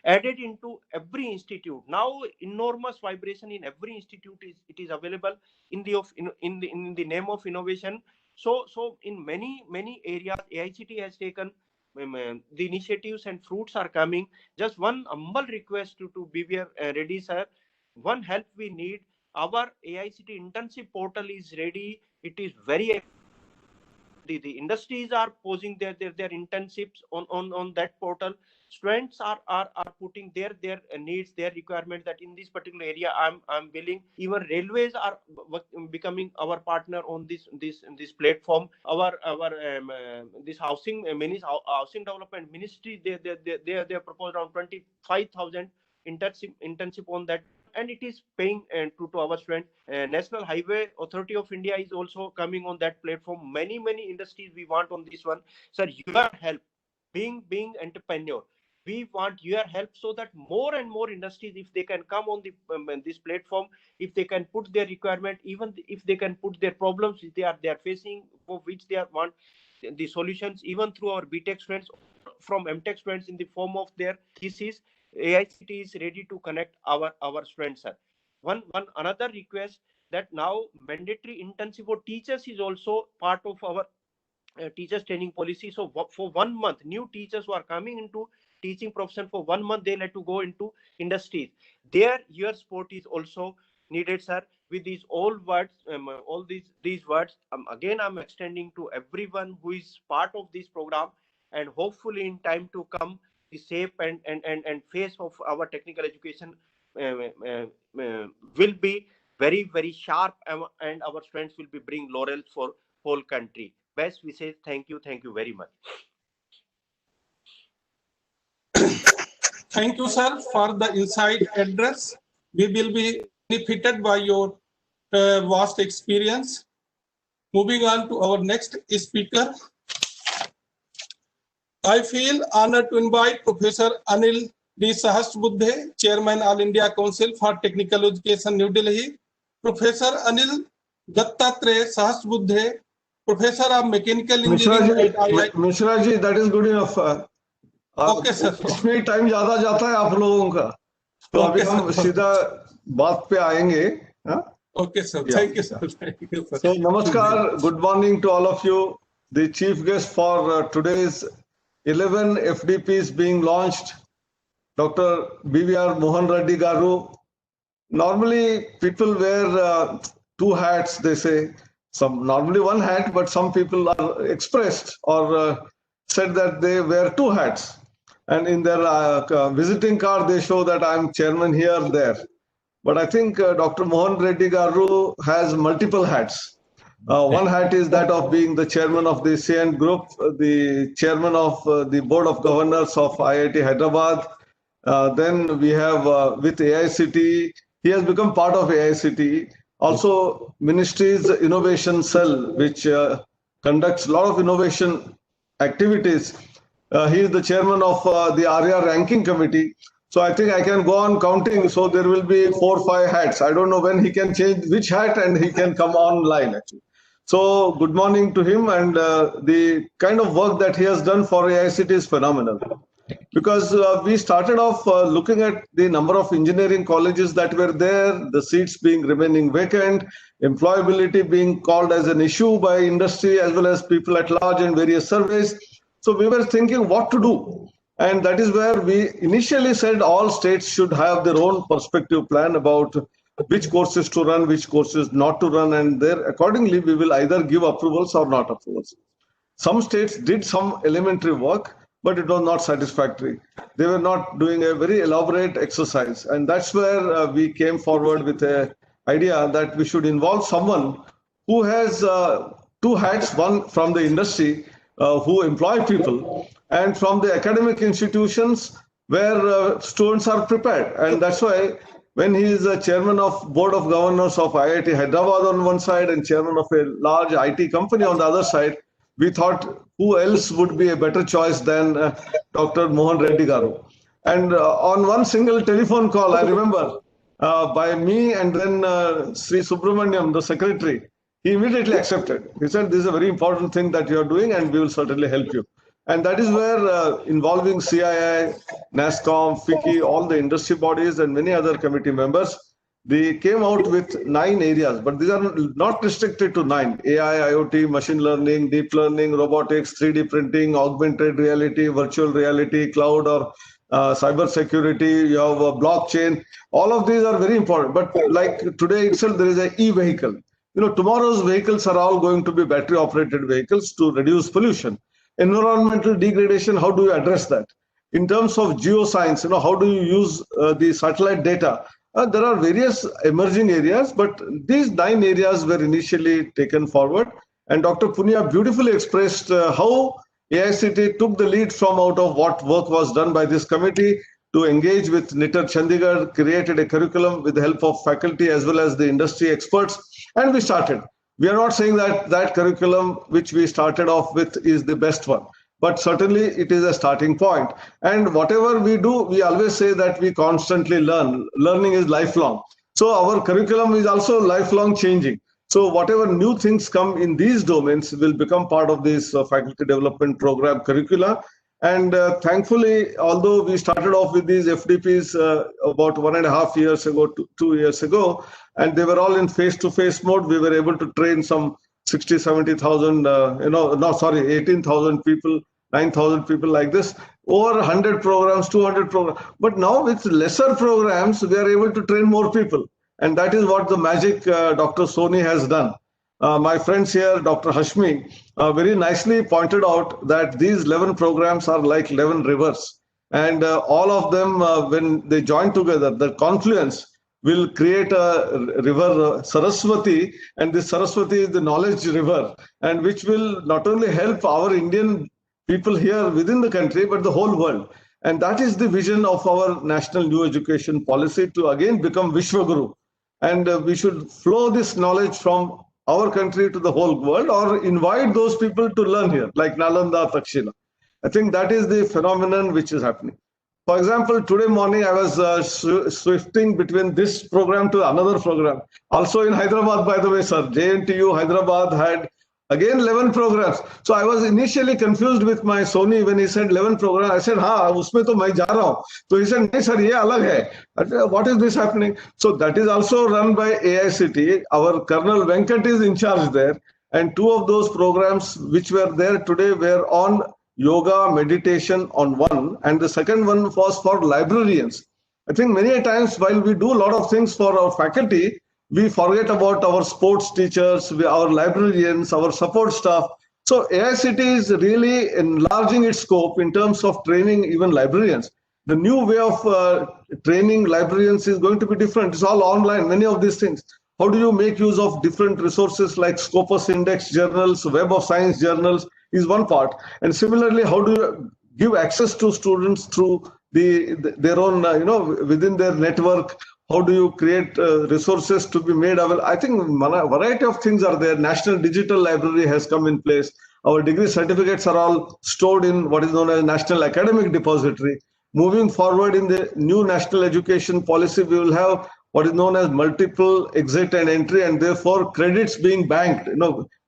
G: added into every institute. Now enormous vibration in every institute is available in the name of innovation. So in many areas AICT has taken the initiatives, and fruits are coming. Just one humble request to BVR Reddy sir, one help we need. Our AICT internship portal is ready. It is very, the industries are posing their internships on that portal. Students are putting their needs, their requirements, that in this particular area I'm willing. Even railways are becoming our partner on this platform. Our this housing housing development ministry, they proposed around 25,000 internship on that, and it is paying to our students. National Highway Authority of India is also coming on that platform. Many industries we want on this one. Sir, your help, being entrepreneur, we want your help, so that more and more industries, if they can come on this platform, if they can put their requirement, even if they can put their problems which they are facing, for which they want the solutions, even through our BTech students, from MTech students, in the form of their thesis, AICT is ready to connect our students, sir. One another request that now mandatory internship for teachers is also part of our teachers training policy. So for 1 month, new teachers who are coming into teaching profession, for 1 month they'll have to go into industries. There your support is also needed, sir. With these all words, all these words, again I'm extending to everyone who is part of this program, and hopefully in time to come the shape and face of our technical education will be very sharp, and our students will be bring laurels for whole country. Best wishes. Thank you very much.
B: Thank you, sir, for the insight address. We will be benefited by your vast experience. Moving on to our next speaker. I feel honored to invite Professor Anil D. Sahasrabudhe, Chairman All India Council for Technical Education, New Delhi. Professor Anil Dattatre Sahasrabudhe, Professor of Mechanical Engineering at IIT.
H: Mishra ji, that is good enough.
B: Okay, sir.
H: इसमें time ज्यादा जाता है आप लोगों का, तो अभी हम सीधा बात पे आएंगे.
B: Okay, sir. Thank you, sir. Thank you, sir.
H: So, namaskar, good morning to all of you. The chief guest for today's 11 FDPs being launched, Dr. BVR Mohan Reddy Garu. Normally, people wear 2 hats, they say. Some normally 1 hat, but some people are expressed or said that they wear 2 hats. And in their visiting card, they show that I'm chairman here, there. But I think Dr. Mohan Reddy Garu has multiple hats. 1 hat is that of being the chairman of the CN Group, the chairman of the Board of Governors of IIT Hyderabad. Then we have with AICTE, he has become part of AICTE. Also, Ministry's Innovation Cell, which conducts a lot of innovation activities. He is the chairman of the ARIA Ranking Committee. So I think I can go on counting. So there will be 4 or 5 hats. I don't know when he can change which hat and he can come online actually. So good morning to him, and the kind of work that he has done for AICTE is phenomenal. Because we started off looking at the number of engineering colleges that were there, the seats remaining vacant, employability being called as an issue by industry as well as people at large in various surveys. So we were thinking what to do. And that is where we initially said all states should have their own perspective plan about which courses to run, which courses not to run, and there accordingly we will either give approvals or not approvals. Some states did some elementary work, but it was not satisfactory. They were not doing a very elaborate exercise. And that's where we came forward with an idea that we should involve someone who has 2 hats, one from the industry who employ people, and from the academic institutions where students are prepared. And that's why when he is a chairman of Board of Governors of IIT Hyderabad on one side and chairman of a large IT company on the other side, we thought who else would be a better choice than Dr. Mohan Reddy Garu. And on one single telephone call, I remember, by me and then Sri Subramaniam, the secretary, he immediately accepted. He said, this is a very important thing that you are doing and we will certainly help you. And that is where involving CII, NASSCOM, FICCI, all the industry bodies and many other committee members, they came out with 9 areas, but these are not restricted to 9. AI, IoT, machine learning, deep learning, robotics, 3D printing, augmented reality, virtual reality, cloud or cyber security, you have blockchain. All of these are very important. But like today itself, there is an e-vehicle. You know, tomorrow's vehicles are all going to be battery operated vehicles to reduce pollution. Environmental degradation, how do you address that? In terms of geoscience, you know, how do you use the satellite data? There are various emerging areas, but these 9 areas were initially taken forward. And Dr. Punia beautifully expressed how AICTE took the lead from out of what work was done by this committee to engage with NITR Chandigarh, created a curriculum with the help of faculty as well as the industry experts, and we started. We are not saying that that curriculum which we started off with is the best one, but certainly it is a starting point. And whatever we do, we always say that we constantly learn. Learning is lifelong. So our curriculum is also lifelong changing. So whatever new things come in these domains will become part of this faculty development program curricula. And thankfully, although we started off with these FDPs about 1.5 years ago, 2 years ago, and they were all in face-to-face mode, we were able to train some 60, 70,000, 18,000 people, 9,000 people like this, over 100 programs, 200 programs. But now with lesser programs, we are able to train more people. And that is what the magic Dr. Soni has done. My friends here, Dr. Hashmi, very nicely pointed out that these 11 programs are like 11 rivers. And all of them, when they join together, the confluence will create a river, Saraswati. And this Saraswati is the knowledge river, and which will not only help our Indian people here within the country, but the whole world. And that is the vision of our national new education policy, to again become Vishwaguru. And we should flow this knowledge from our country to the whole world, or invite those people to learn here, like Nalanda, Takshila. I think that is the phenomenon which is happening. For example, today morning I was swifting between this program to another program. Also in Hyderabad, by the way, sir, JNTU Hyderabad had again 11 programs. So I was initially confused with my Sony when he said 11 programs. I said, "Ha, usme to main ja raha hu." So he said, "Nahi sir, ye alag hai." I said, "What is this happening?" So that is also run by AICT. Our Colonel Venkat is in charge there. And 2 of those programs which were there today were on yoga, meditation on one. And the second one was for librarians. I think many a times while we do a lot of things for our faculty, we forget about our sports teachers, our librarians, our support staff. So AICT is really enlarging its scope in terms of training even librarians. The new way of training librarians is going to be different. It's all online, many of these things. How do you make use of different resources like Scopus Index journals, Web of Science journals is one part. And similarly, how do you give access to students through their own, within their network? How do you create resources to be made available? I think a variety of things are there. National Digital Library has come in place. Our degree certificates are all stored in what is known as National Academic Depository. Moving forward in the new national education policy, we will have what is known as multiple exit and entry, and therefore credits being banked,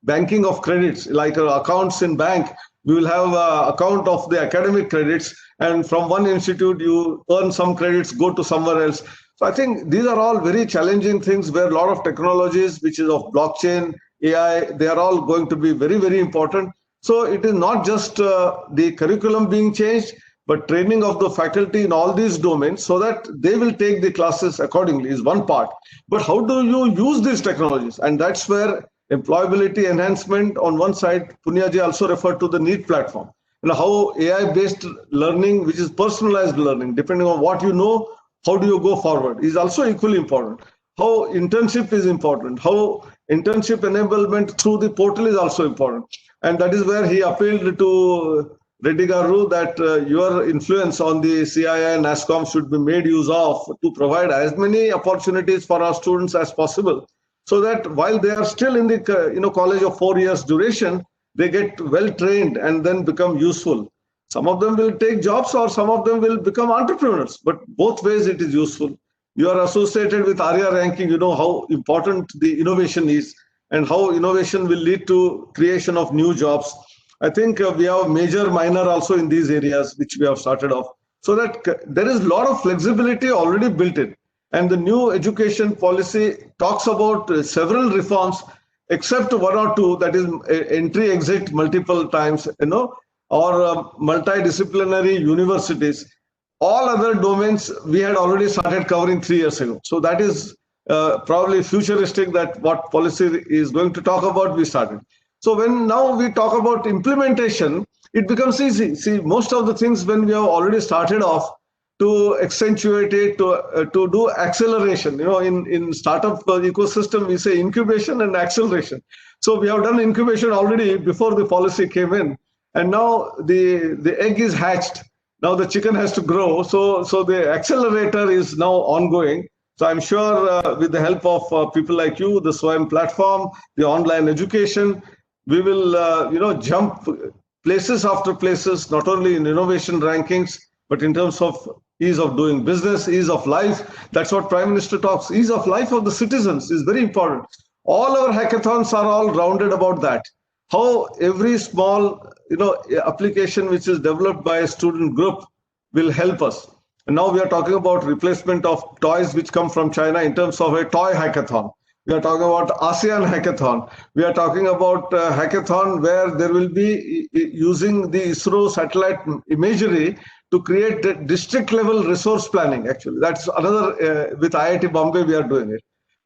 H: banking of credits, like accounts in bank. We will have an account of the academic credits, and from one institute, you earn some credits, go to somewhere else. So I think these are all very challenging things where a lot of technologies, which is of blockchain, AI, they are all going to be very, very important. So it is not just the curriculum being changed, but training of the faculty in all these domains so that they will take the classes accordingly is one part. But how do you use these technologies? And that's where employability enhancement on one side, Punyaji also referred to the NEET platform. How AI-based learning, which is personalized learning, depending on what you know, how do you go forward, is also equally important. How internship is important. How internship enablement through the portal is also important. And that is where he appealed to Reddy Garu that your influence on the CII and NASSCOM should be made use of to provide as many opportunities for our students as possible, so that while they are still in the college of 4 years duration, they get well trained and then become useful. Some of them will take jobs or some of them will become entrepreneurs, but both ways it is useful. You are associated with ARIA ranking, you know how important the innovation is and how innovation will lead to creation of new jobs. I think we have major, minor also in these areas, which we have started off. So that there is a lot of flexibility already built in. And the new education policy talks about several reforms, except one or two, that is entry, exit multiple times, or multidisciplinary universities. All other domains we had already started covering 3 years ago. So that is probably futuristic, that what policy is going to talk about, we started. So when now we talk about implementation, it becomes easy. See, most of the things when we have already started off, to accentuate it, to do acceleration, in startup ecosystem, we say incubation and acceleration. So we have done incubation already before the policy came in. And now the egg is hatched. Now the chicken has to grow. So the accelerator is now ongoing. So I'm sure with the help of people like you, the SWAYAM platform, the online education, we will, jump places after places, not only in innovation rankings, but in terms of ease of doing business, ease of life. That's what Prime Minister talks. Ease of life of the citizens is very important. All our hackathons are all rounded about that. How every small application which is developed by a student group will help us. And now we are talking about replacement of toys which come from China in terms of a toy hackathon. We are talking about ASEAN hackathon. We are talking about hackathon where there will be using the ISRO satellite imagery to create the district level resource planning. Actually, that's another, with IIT Bombay, we are doing it.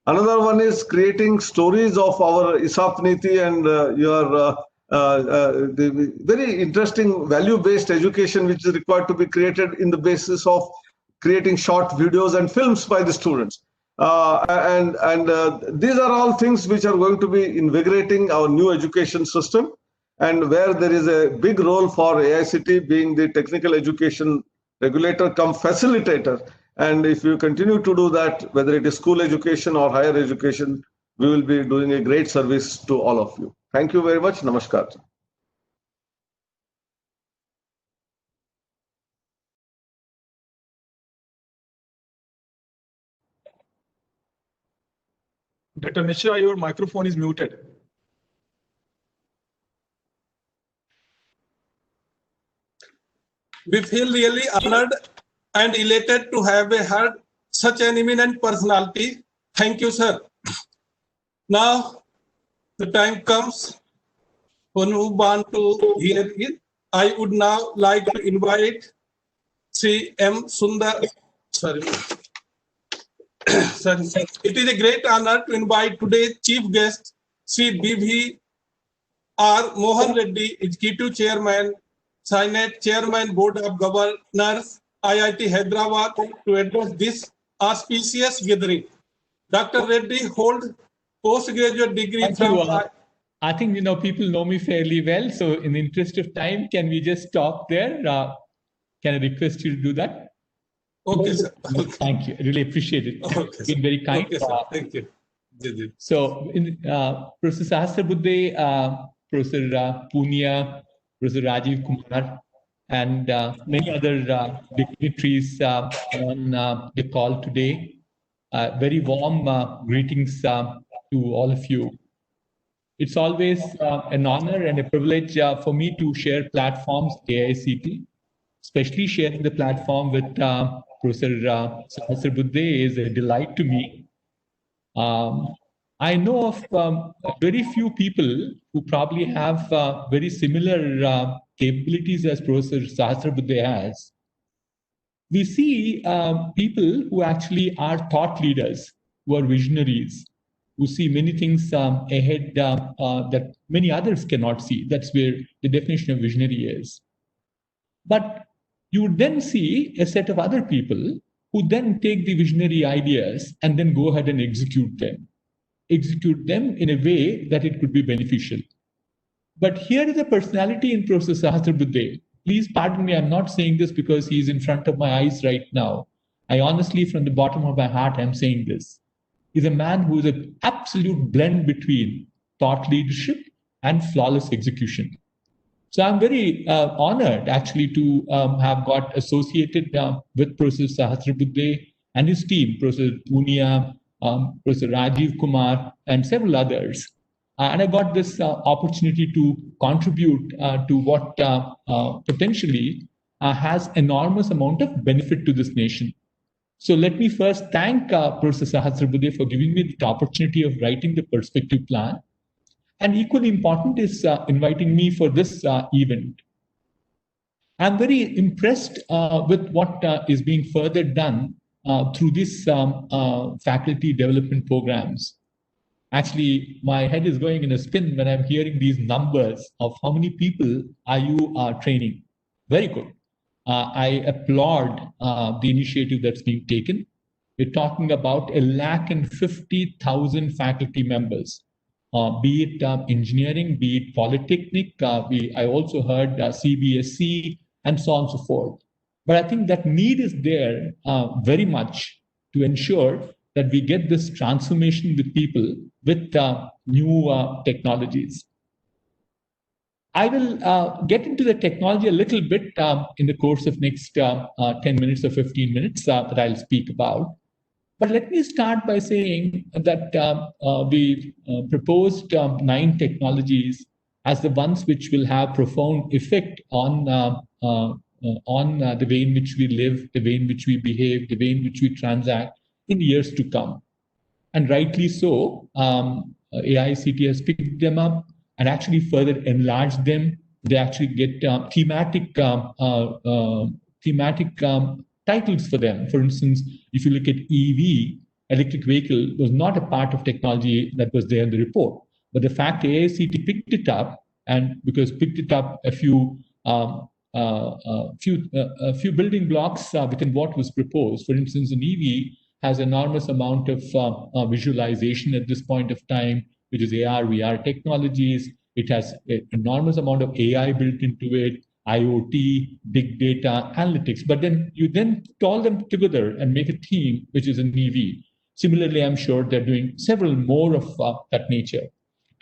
H: Another one is creating stories of our ISAP Niti and the very interesting value-based education which is required to be created in the basis of creating short videos and films by the students. These are all things which are going to be invigorating our new education system, and where there is a big role for AICT being the technical education regulator cum facilitator. And if you continue to do that, whether it is school education or higher education, we will be doing a great service to all of you. Thank you very much. Namaskar.
A: Dr. Mishra, your microphone is muted.
B: We feel really honored and elated to have heard such an eminent personality. Thank you, sir. Now, the time comes when we want to hear it. I would now like to invite Sri M. Sundar. Sorry. Sorry. It is a great honor to invite today's chief guest, Sri B.V.R. Mohan Reddy, Executive Chairman, Senate Chairman, Board of Governors, IIT Hyderabad, to address this auspicious gathering. Dr. Reddy holds postgraduate degree
I: Thank
B: from.
I: you. I think people know me fairly well. So, in the interest of time, can we just stop there? Can I request you to do that?
B: Okay, sir. Okay.
I: Thank you. I really appreciate it.
B: Okay,
I: Been very kind.
B: Okay, sir. Thank you.
I: So, Professor Sahasrabudhe, Professor Punia, Professor Rajiv Kumar, and many other dignitaries on the call today. Very warm greetings to all of you. It's always an honor and a privilege for me to share platforms at AICT, especially sharing the platform with Professor Sahasrabudhe is a delight to me. I know of very few people who probably have very similar capabilities as Professor Sahasrabudhe has. We see people who actually are thought leaders, who are visionaries, who see many things ahead that many others cannot see. That's where the definition of visionary is. But you would then see a set of other people who then take the visionary ideas and then go ahead and execute them in a way that it could be beneficial. But here is a personality in Professor Sahasrabudhe. Please pardon me, I'm not saying this because he's in front of my eyes right now. I honestly, from the bottom of my heart, I'm saying this. He's a man who is an absolute blend between thought leadership and flawless execution. So I'm very honored actually to have got associated with Professor Sahasrabudhe and his team, Professor Punia, Professor Rajiv Kumar, and several others. And I got this opportunity to contribute to what potentially has enormous amount of benefit to this nation. So let me first thank Professor Sahasrabudhe for giving me the opportunity of writing the perspective plan. And equally important is inviting me for this event. I'm very impressed with what is being further done through these faculty development programs. Actually, my head is going in a spin when I'm hearing these numbers of how many people are you training. Very good. I applaud the initiative that's being taken. We're talking about 150,000 faculty members, be it engineering, be it polytechnic. I also heard CBSE and so on and so forth. But I think that need is there very much to ensure that we get this transformation with people with new technologies. I will get into the technology a little bit in the course of next 10 minutes or 15 minutes that I'll speak about. But let me start by saying that we proposed 9 technologies as the ones which will have profound effect on the way in which we live, the way in which we behave, the way in which we transact in years to come. And rightly so, AICT has picked them up and actually further enlarged them. They actually get thematic titles for them. For instance, if you look at EV, electric vehicle, was not a part of technology that was there in the report. But the fact AICT picked it up, and because picked it up a few building blocks within what was proposed. For instance, an EV has enormous amount of visualization at this point of time, which is AR, VR technologies. It has an enormous amount of AI built into it, IoT, big data, analytics. But then you then put all them together and make a theme, which is an EV. Similarly, I'm sure they're doing several more of that nature.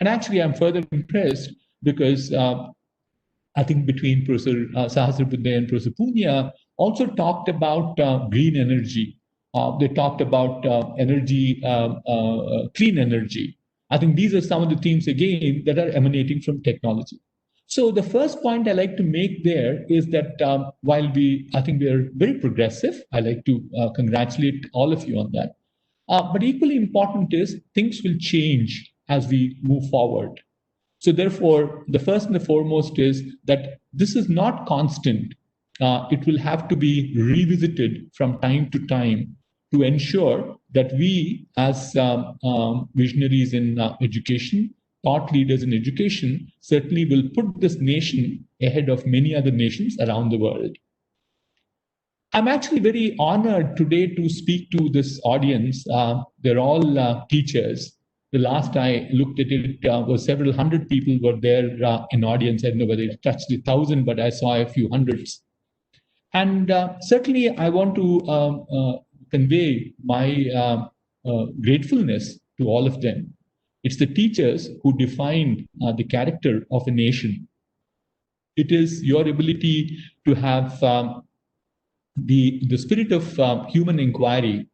I: And actually, I'm further impressed because I think between Professor Sahasrabudhe and Professor Punia also talked about green energy. They talked about clean energy. I think these are some of the themes, again, that are emanating from technology. So the first point I like to make there is that while I think we are very progressive, I like to congratulate all of you on that. But equally important is things will change as we move forward. So therefore, the first and the foremost is that this is not constant. It will have to be revisited from time to time to ensure that we, as visionaries in education, thought leaders in education, certainly will put this nation ahead of many other nations around the world. I'm actually very honored today to speak to this audience. They're all teachers. The last I looked at it was several hundred people were there in audience. I don't know whether it touched the 1,000, but I saw a few hundreds. And certainly I want to convey my gratefulness to all of them. It's the teachers who defined the character of a nation. It is your ability to have the spirit of human inquiry.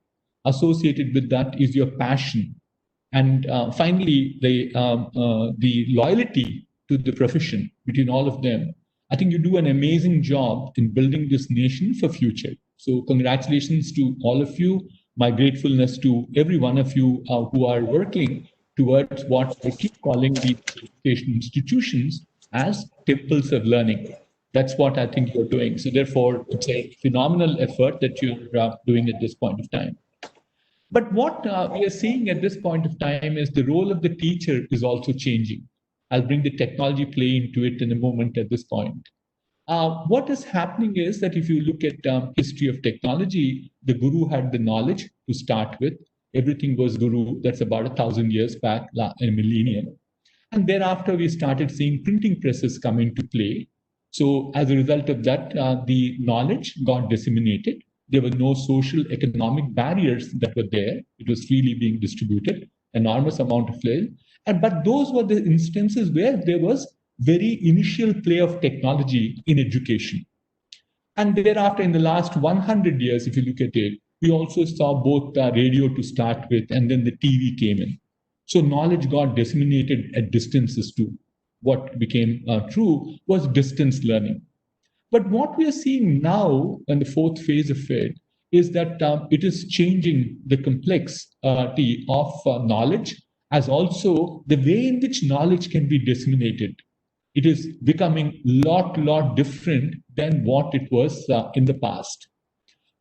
I: Associated with that is your passion. And finally, the loyalty to the profession between all of them. I think you do an amazing job in building this nation for future. So congratulations to all of you. My gratefulness to every one of you who are working towards what I keep calling the education institutions as temples of learning. That's what I think you're doing. So therefore, it's a phenomenal effort that you're doing at this point of time. But what we are seeing at this point of time is the role of the teacher is also changing. I'll bring the technology play into it in a moment at this point. What is happening is that if you look at history of technology, the guru had the knowledge to start with. Everything was guru. That's about 1,000 years back, a millennium. And thereafter, we started seeing printing presses come into play. So as a result of that, the knowledge got disseminated. There were no social economic barriers that were there. It was freely being distributed, enormous amount of play. But those were the instances where there was very initial play of technology in education. And thereafter, in the last 100 years, if you look at it, we also saw both radio to start with, and then the TV came in. So knowledge got disseminated at distances too. What became true was distance learning. But what we are seeing now in the fourth phase of it is that it is changing the complexity of knowledge, as also the way in which knowledge can be disseminated. It is becoming lot different than what it was in the past.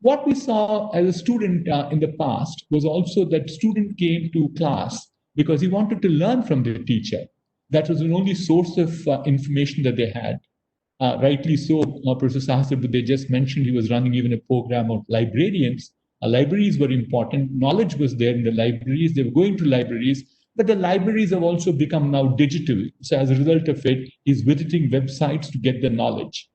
I: What we saw as a student in the past was also that student came to class because he wanted to learn from the teacher. That was the only source of information that they had. Rightly so, Professor Sahasrabudhe just mentioned he was running even a program of librarians. Libraries were important. Knowledge was there in the libraries. They were going to libraries, but the libraries have also become now digital. So as a result of it, he's visiting websites to get the knowledge.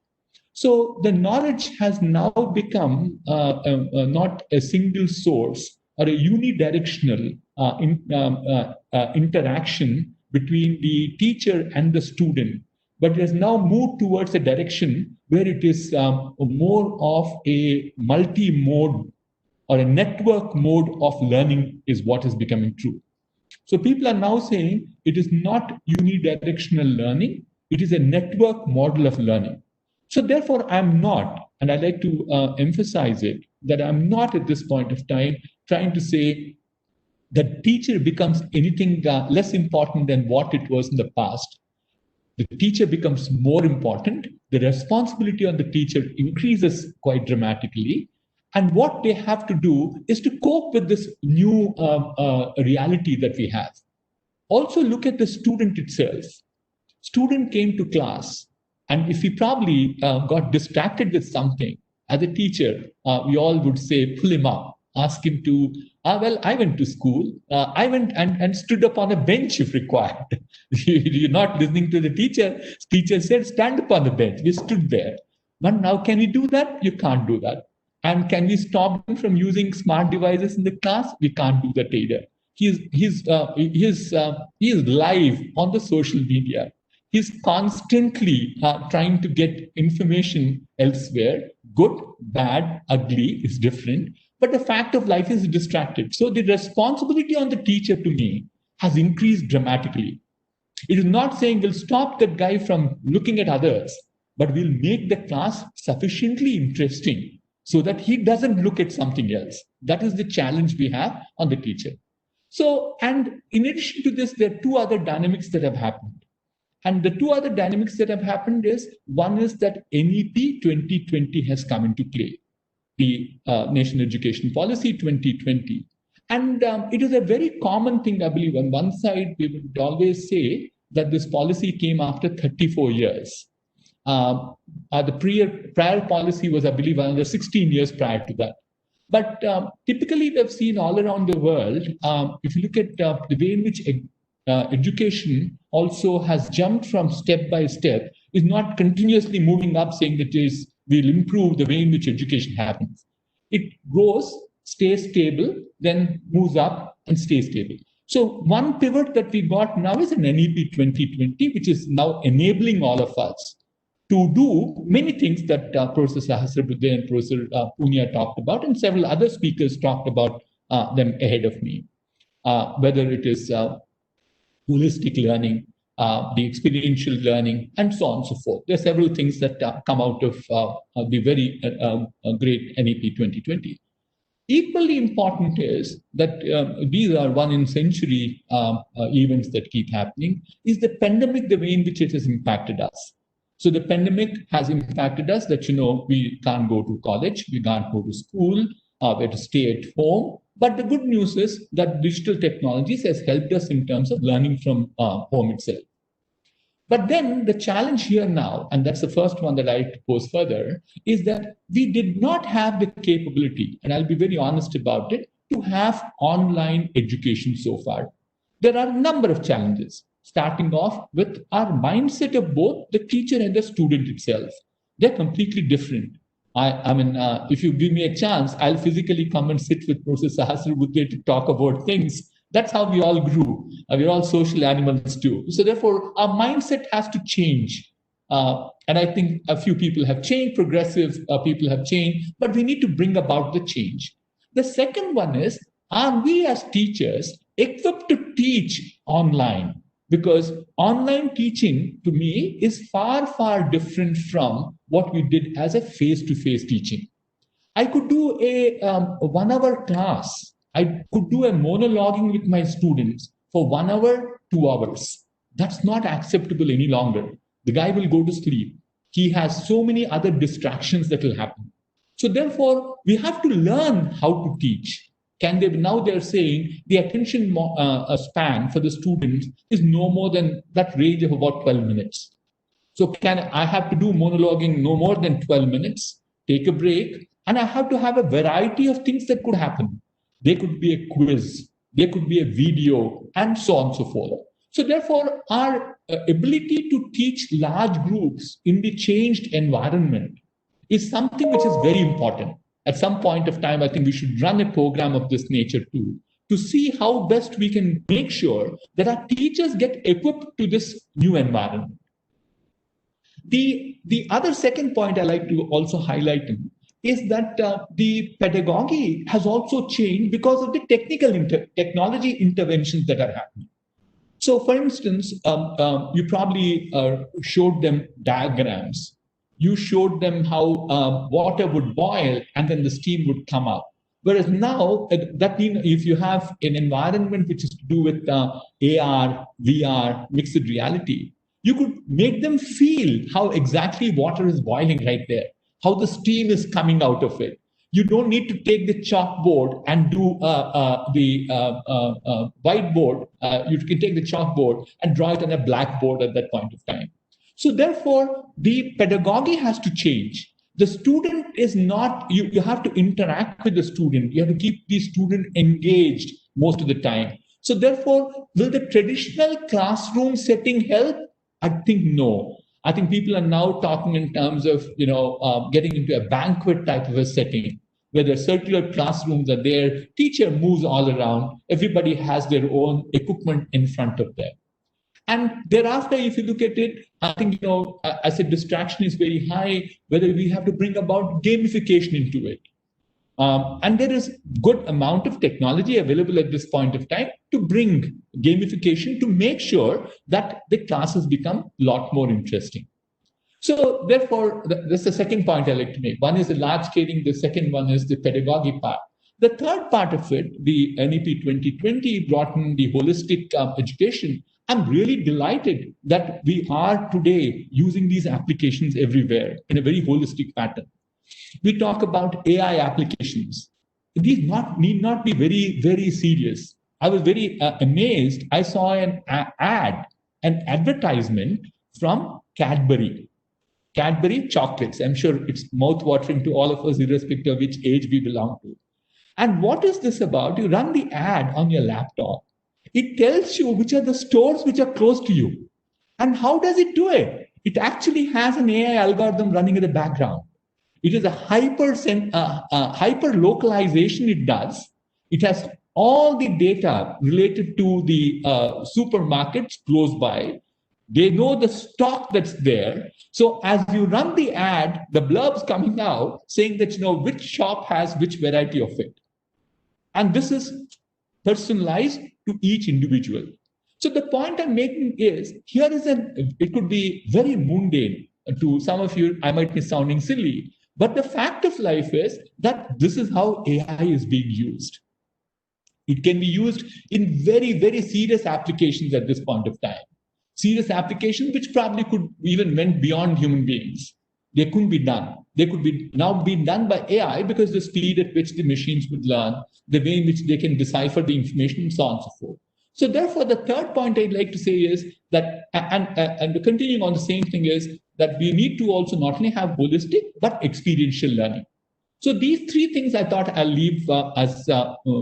I: So the knowledge has now become not a single source or a unidirectional interaction between the teacher and the student, but it has now moved towards a direction where it is more of a multi-mode or a network mode of learning is what is becoming true. So people are now saying it is not unidirectional learning, it is a network model of learning. So therefore, I'm not, and I like to emphasize it, that I'm not at this point of time trying to say that teacher becomes anything less important than what it was in the past. The teacher becomes more important. The responsibility on the teacher increases quite dramatically. And what they have to do is to cope with this new reality that we have. Also look at the student itself. Student came to class, and if he probably got distracted with something, as a teacher, we all would say, pull him up, ask him to, well, I went to school. I went and stood up on a bench if required. You're not listening to the teacher. Teacher said, stand up on the bench. We stood there. But now can we do that? You can't do that. And can we stop him from using smart devices in the class? We can't do that either. He is live on the social media. He's constantly trying to get information elsewhere. Good, bad, ugly is different. But the fact of life is distracted. So the responsibility on the teacher, to me, has increased dramatically. It is not saying we'll stop that guy from looking at others, but we'll make the class sufficiently interesting so that he doesn't look at something else. That is the challenge we have on the teacher. So, and in addition to this, there are two other dynamics that have happened. And the two other dynamics that have happened is, one is that NEP 2020 has come into play, the National Education Policy 2020. And it is a very common thing, I believe. On one side, we would always say that this policy came after 34 years. The prior policy was, I believe, another 16 years prior to that. But typically, we've seen all around the world, if you look at the way in which education also has jumped from step by step, is not continuously moving up saying that we'll improve the way in which education happens. It grows, stays stable, then moves up and stays stable. So one pivot that we got now is an NEP 2020, which is now enabling all of us to do many things that Professor Sahasrabudhe and Professor Punia talked about, and several other speakers talked about them ahead of me, whether it is holistic learning, the experiential learning, and so on and so forth. There are several things that come out of the very great NEP 2020. Equally important is that these are one-in-century events that keep happening, is the pandemic, the way in which it has impacted us. So the pandemic has impacted us that, we can't go to college, we can't go to school, we have to stay at home. But the good news is that digital technologies has helped us in terms of learning from home itself. But then the challenge here now, and that's the first one that I like to pose further, is that we did not have the capability, and I'll be very honest about it, to have online education so far. There are a number of challenges, starting off with our mindset of both the teacher and the student itself. They're completely different. I mean, if you give me a chance, I'll physically come and sit with Professor Sahasrabudhe to talk about things. That's how we all grew. We're all social animals too. So therefore, our mindset has to change. And I think a few people have changed, progressive people have changed, but we need to bring about the change. The second one is, are we as teachers equipped to teach online? Because online teaching, to me, is far, far different from what we did as a face-to-face teaching. I could do a 1 hour class. I could do a monologuing with my students for 1 hour, 2 hours. That's not acceptable any longer. The guy will go to sleep. He has so many other distractions that will happen. So therefore, we have to learn how to teach. Now they're saying the attention span for the students is no more than that range of about 12 minutes. So I have to do monologuing no more than 12 minutes, take a break, and I have to have a variety of things that could happen. There could be a quiz, there could be a video, and so on and so forth. So therefore, our ability to teach large groups in the changed environment is something which is very important. At some point of time, I think we should run a program of this nature too, to see how best we can make sure that our teachers get equipped to this new environment. The other second point I like to also highlight is that the pedagogy has also changed because of the technology interventions that are happening. So, for instance, you probably showed them diagrams. You showed them how water would boil and then the steam would come out. Whereas now, that means if you have an environment which is to do with AR, VR, mixed reality, you could make them feel how exactly water is boiling right there, how the steam is coming out of it. You don't need to take the chalkboard and do the whiteboard. You can take the chalkboard and draw it on a blackboard at that point of time. So therefore, the pedagogy has to change. The student is not, you have to interact with the student. You have to keep the student engaged most of the time. So therefore, will the traditional classroom setting help? I think no. I think people are now talking in terms of, getting into a banquet type of a setting where the circular classrooms are there, teacher moves all around, everybody has their own equipment in front of them. And thereafter, if you look at it, I think, I said distraction is very high, whether we have to bring about gamification into it. And there is good amount of technology available at this point of time to bring gamification to make sure that the classes become a lot more interesting. So therefore, that's the second point I like to make. One is the large scaling. The second one is the pedagogy part. The third part of it, the NEP 2020 brought in the holistic education. I'm really delighted that we are today using these applications everywhere in a very holistic pattern. We talk about AI applications. These need not be very, very serious. I was very amazed. I saw an advertisement from Cadbury chocolates. I'm sure it's mouth-watering to all of us, irrespective of which age we belong to. And what is this about? You run the ad on your laptop. It tells you which are the stores which are close to you. And how does it do it? It actually has an AI algorithm running in the background. It is a hyper localization it does. It has all the data related to the supermarkets close by. They know the stock that's there. So as you run the ad, the blurb's coming out saying that, which shop has which variety of it. And this is personalized to each individual. So the point I'm making is, it could be very mundane to some of you. I might be sounding silly, but the fact of life is that this is how AI is being used. It can be used in very, very serious applications at this point of time. Serious applications which probably could even went beyond human beings. They couldn't be done. They could be now being done by AI because the speed at which the machines would learn, the way in which they can decipher the information, and so on and so forth. So therefore, the third point I'd like to say is that, and continuing on the same thing, is that we need to also not only have holistic, but experiential learning. So these three things I thought I'll leave as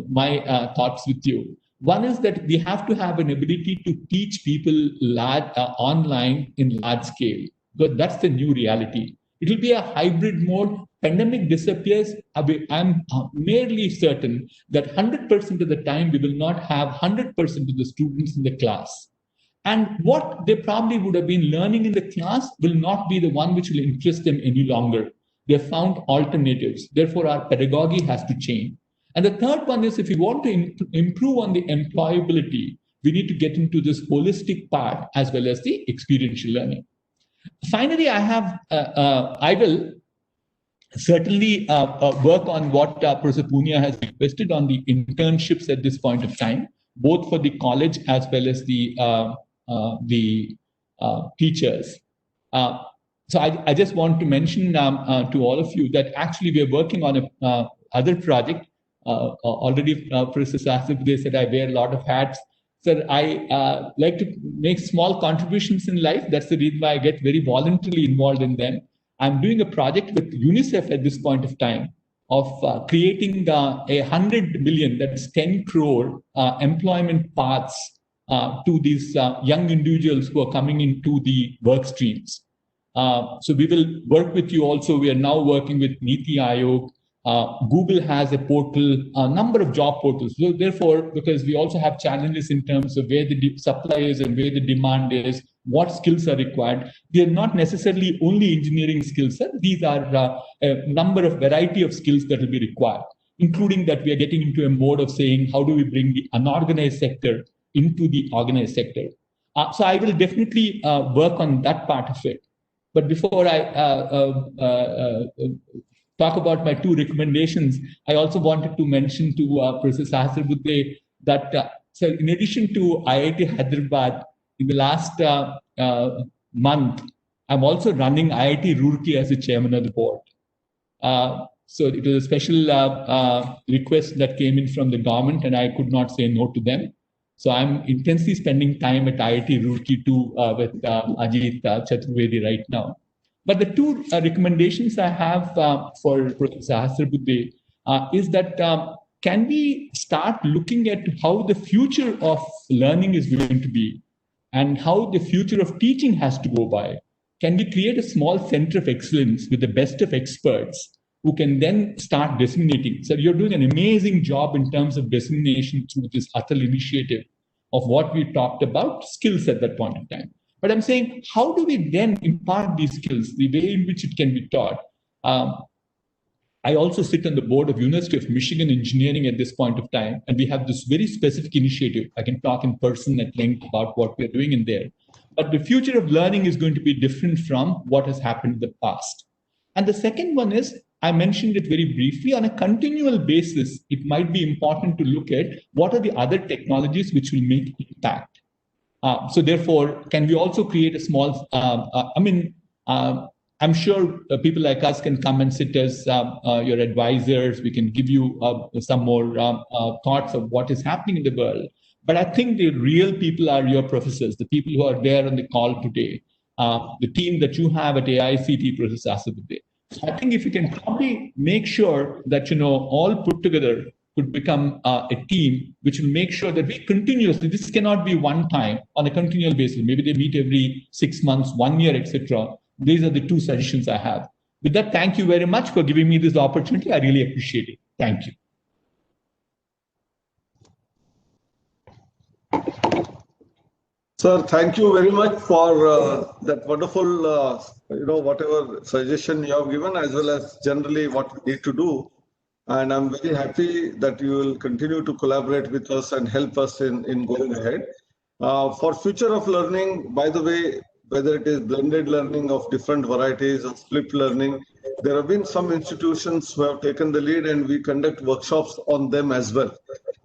I: my thoughts with you. One is that we have to have an ability to teach people online in large scale, because that's the new reality. It will be a hybrid mode. Pandemic disappears. I'm merely certain that 100% of the time we will not have 100% of the students in the class. And what they probably would have been learning in the class will not be the one which will interest them any longer. They have found alternatives. Therefore, our pedagogy has to change. And the third one is, if we want to improve on the employability, we need to get into this holistic part as well as the experiential learning. Finally, I will certainly work on what Professor Punia has requested on the internships at this point of time, both for the college as well as the teachers. So I just want to mention to all of you that actually we are working on a other project. Already Professor Sahasrabudhe said I wear a lot of hats. So I like to make small contributions in life. That's the reason why I get very voluntarily involved in them. I'm doing a project with UNICEF at this point of time of creating 100 million, that's 10 crore employment paths to these young individuals who are coming into the work streams. So we will work with you also. We are now working with Niti Aayog. Google has a portal, a number of job portals. So therefore, because we also have challenges in terms of where the supply is and where the demand is, what skills are required. They are not necessarily only engineering skills, sir. These are a number of variety of skills that will be required, including that we are getting into a mode of saying, how do we bring the unorganized sector into the organized sector? So I will definitely work on that part of it. But before I talk about my two recommendations, I also wanted to mention to Professor Sahasrabudhe that so in addition to IIT Hyderabad, in the last month, I'm also running IIT Roorkee as the chairman of the board. So it was a special request that came in from the government, and I could not say no to them. So I'm intensely spending time at IIT Roorkee too with Ajit Chaturvedi right now. But the two recommendations I have for Professor Sahasrabudhe is that can we start looking at how the future of learning is going to be and how the future of teaching has to go by? Can we create a small center of excellence with the best of experts who can then start disseminating? So you're doing an amazing job in terms of dissemination through this Atal initiative of what we talked about, skills at that point in time. But I'm saying, how do we then impart these skills, the way in which it can be taught? I also sit on the board of University of Michigan Engineering at this point of time, and we have this very specific initiative. I can talk in person at length about what we're doing in there. But the future of learning is going to be different from what has happened in the past. And the second one is, I mentioned it very briefly, on a continual basis, it might be important to look at what are the other technologies which will make impact. So therefore, can we also create a small, I'm sure people like us can come and sit as your advisors. We can give you some more thoughts of what is happening in the world. But I think the real people are your professors, the people who are there on the call today, the team that you have at AICT, Professor Sahasrabudhe. So I think if you can probably make sure that, all put together could become a team which will make sure that we continuously, this cannot be one time on a continual basis. Maybe they meet every 6 months, 1 year, etc. These are the two suggestions I have. With that, thank you very much for giving me this opportunity. I really appreciate it. Thank you.
H: Sir, thank you very much for that wonderful, whatever suggestion you have given, as well as generally what we need to do. And I'm very happy that you will continue to collaborate with us and help us in going ahead. For future of learning, by the way, whether it is blended learning of different varieties or flipped learning, there have been some institutions who have taken the lead, and we conduct workshops on them as well.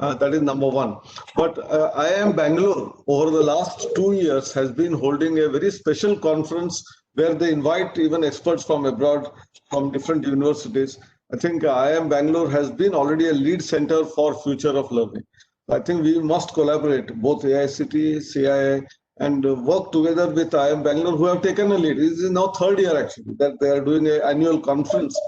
H: That is number one. But IIM Bangalore, over the last 2 years, has been holding a very special conference where they invite even experts from abroad, from different universities. I think IIM Bangalore has been already a lead center for future of learning. I think we must collaborate, both AICT, CII, and work together with IIM Bangalore, who have taken a lead. This is now 3rd year actually that they are doing an annual conference,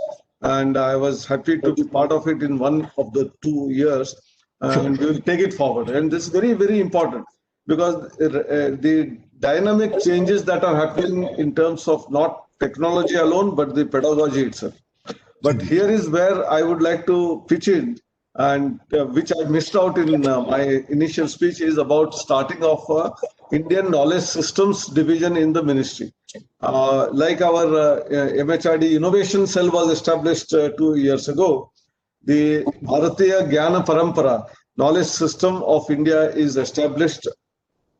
H: and I was happy to be part of it in one of the 2 years, and we will take it forward. And this is very, very important, because the dynamic changes that are happening in terms of not technology alone, but the pedagogy itself. But here is where I would like to pitch in, and which I missed out in my initial speech, is about starting off Indian Knowledge Systems Division in the ministry. Like our MHRD Innovation Cell was established 2 years ago, the Bharatiya Jnana Parampara Knowledge System of India is established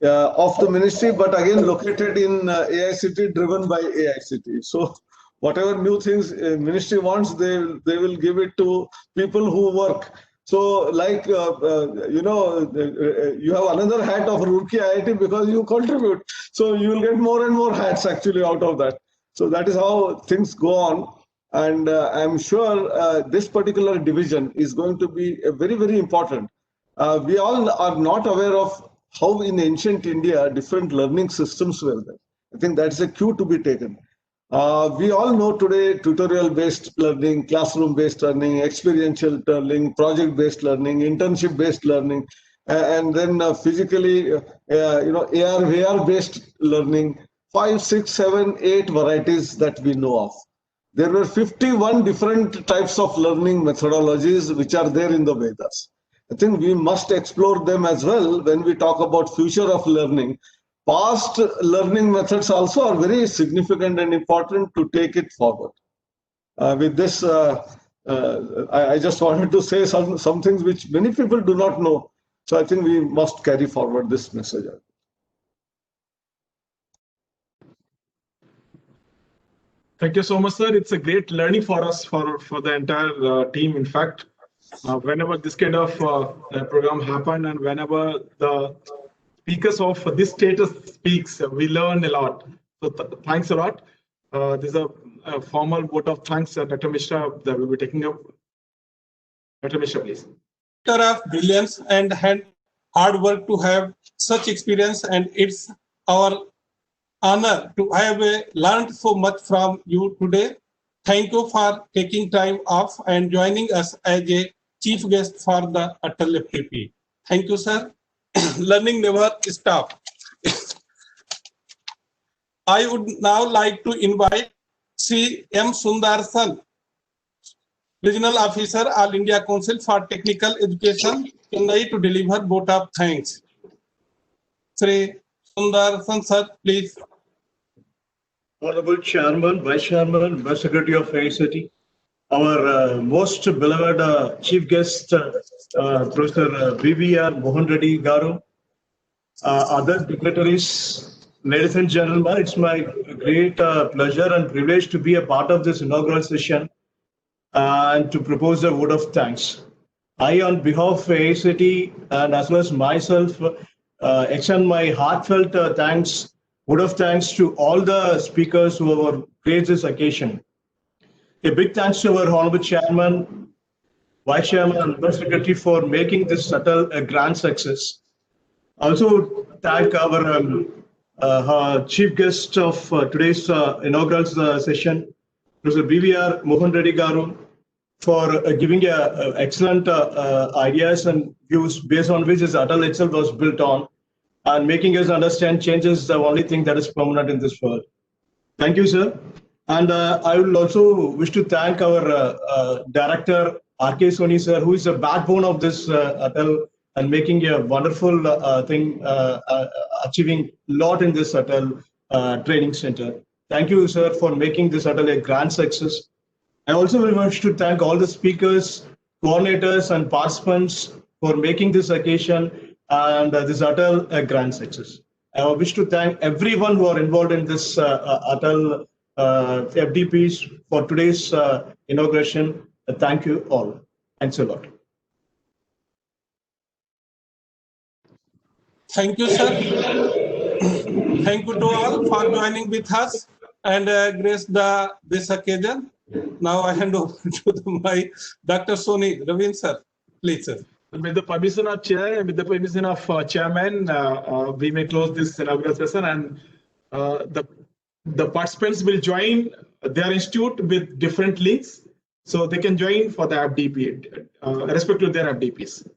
H: of the ministry, but again located in AICT, driven by AICT. So whatever new things ministry wants, they will give it to people who work. So like, you have another hat of Roorkee IIT because you contribute. So you will get more and more hats actually out of that. So that is how things go on. And I'm sure this particular division is going to be very, very important. We all are not aware of how in ancient India different learning systems were there. I think that's a cue to be taken. We all know today tutorial-based learning, classroom-based learning, experiential learning, project-based learning, internship-based learning, and then physically, AR, VR-based learning, 5, 6, 7, 8 varieties that we know of. There were 51 different types of learning methodologies which are there in the Vedas. I think we must explore them as well when we talk about future of learning. past learning methods also are very significant and important to take it forward. With this, I just wanted to say some things which many people do not know. So I think we must carry forward this message.
A: Thank you so much, sir. It's a great learning for us, for the entire team. In fact, whenever this kind of program happen and whenever the speakers of this status speaks, we learn a lot. So thanks a lot. This is a formal vote of thanks, Dr. Mishra, that will be taking up. Dr. Mishra, please.
B: Of brilliance and hard work to have such experience, and it's our honor to have learned so much from you today. Thank you for taking time off and joining us as a chief guest for the Atal FDP. Thank you, sir. Learning never stops. I would now like to invite Sri M. Sundarsan, Regional Officer, All India Council for Technical Education, Chennai, to deliver vote of thanks. Sri Sundarsan, sir, please.
J: Honorable Chairman, Vice Chairman, Vice Secretary of ICT, our most beloved Chief Guest, Professor BVR Mohan Reddy Garu, other dignitaries, ladies and gentlemen, it's my great pleasure and privilege to be a part of this inaugural session and to propose a vote of thanks. I, on behalf of ICT and as well as myself, extend my heartfelt vote of thanks to all the speakers who have graced this occasion. A big thanks to our Honorable Chairman, Vice Chairman and Vice Secretary for making this Atal a grand success. Also thank our Chief Guest of today's inaugural session, Professor BVR Mohan Reddy Garu, for giving excellent ideas and views based on which this Atal itself was built on, and making us understand change is the only thing that is permanent in this world. Thank you, sir. And I will also wish to thank our Director, R.K. Soni, sir, who is the backbone of this Atal and making a wonderful thing, achieving a lot in this Atal training center. Thank you, sir, for making this Atal a grand success. I also wish to thank all the speakers, coordinators, and participants for making this occasion and this Atal a grand success. I wish to thank everyone who are involved in this Atal FDPs for today's inauguration. Thank you all. Thanks a lot.
B: Thank you, sir. Thank you to all for joining with us and grace this occasion. Now I hand over to my Dr. Soni. Ravin, sir, please, sir.
A: With the permission of chair and with the permission of chairman, we may close this inaugural session, and the participants will join their institute with different links, so they can join for the FDP, respect to their FDPs.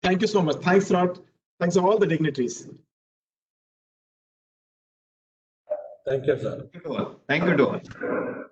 A: Thank you so much. Thanks a lot. Thanks to all the dignitaries.
D: Thank you, sir.
K: Thank you to all.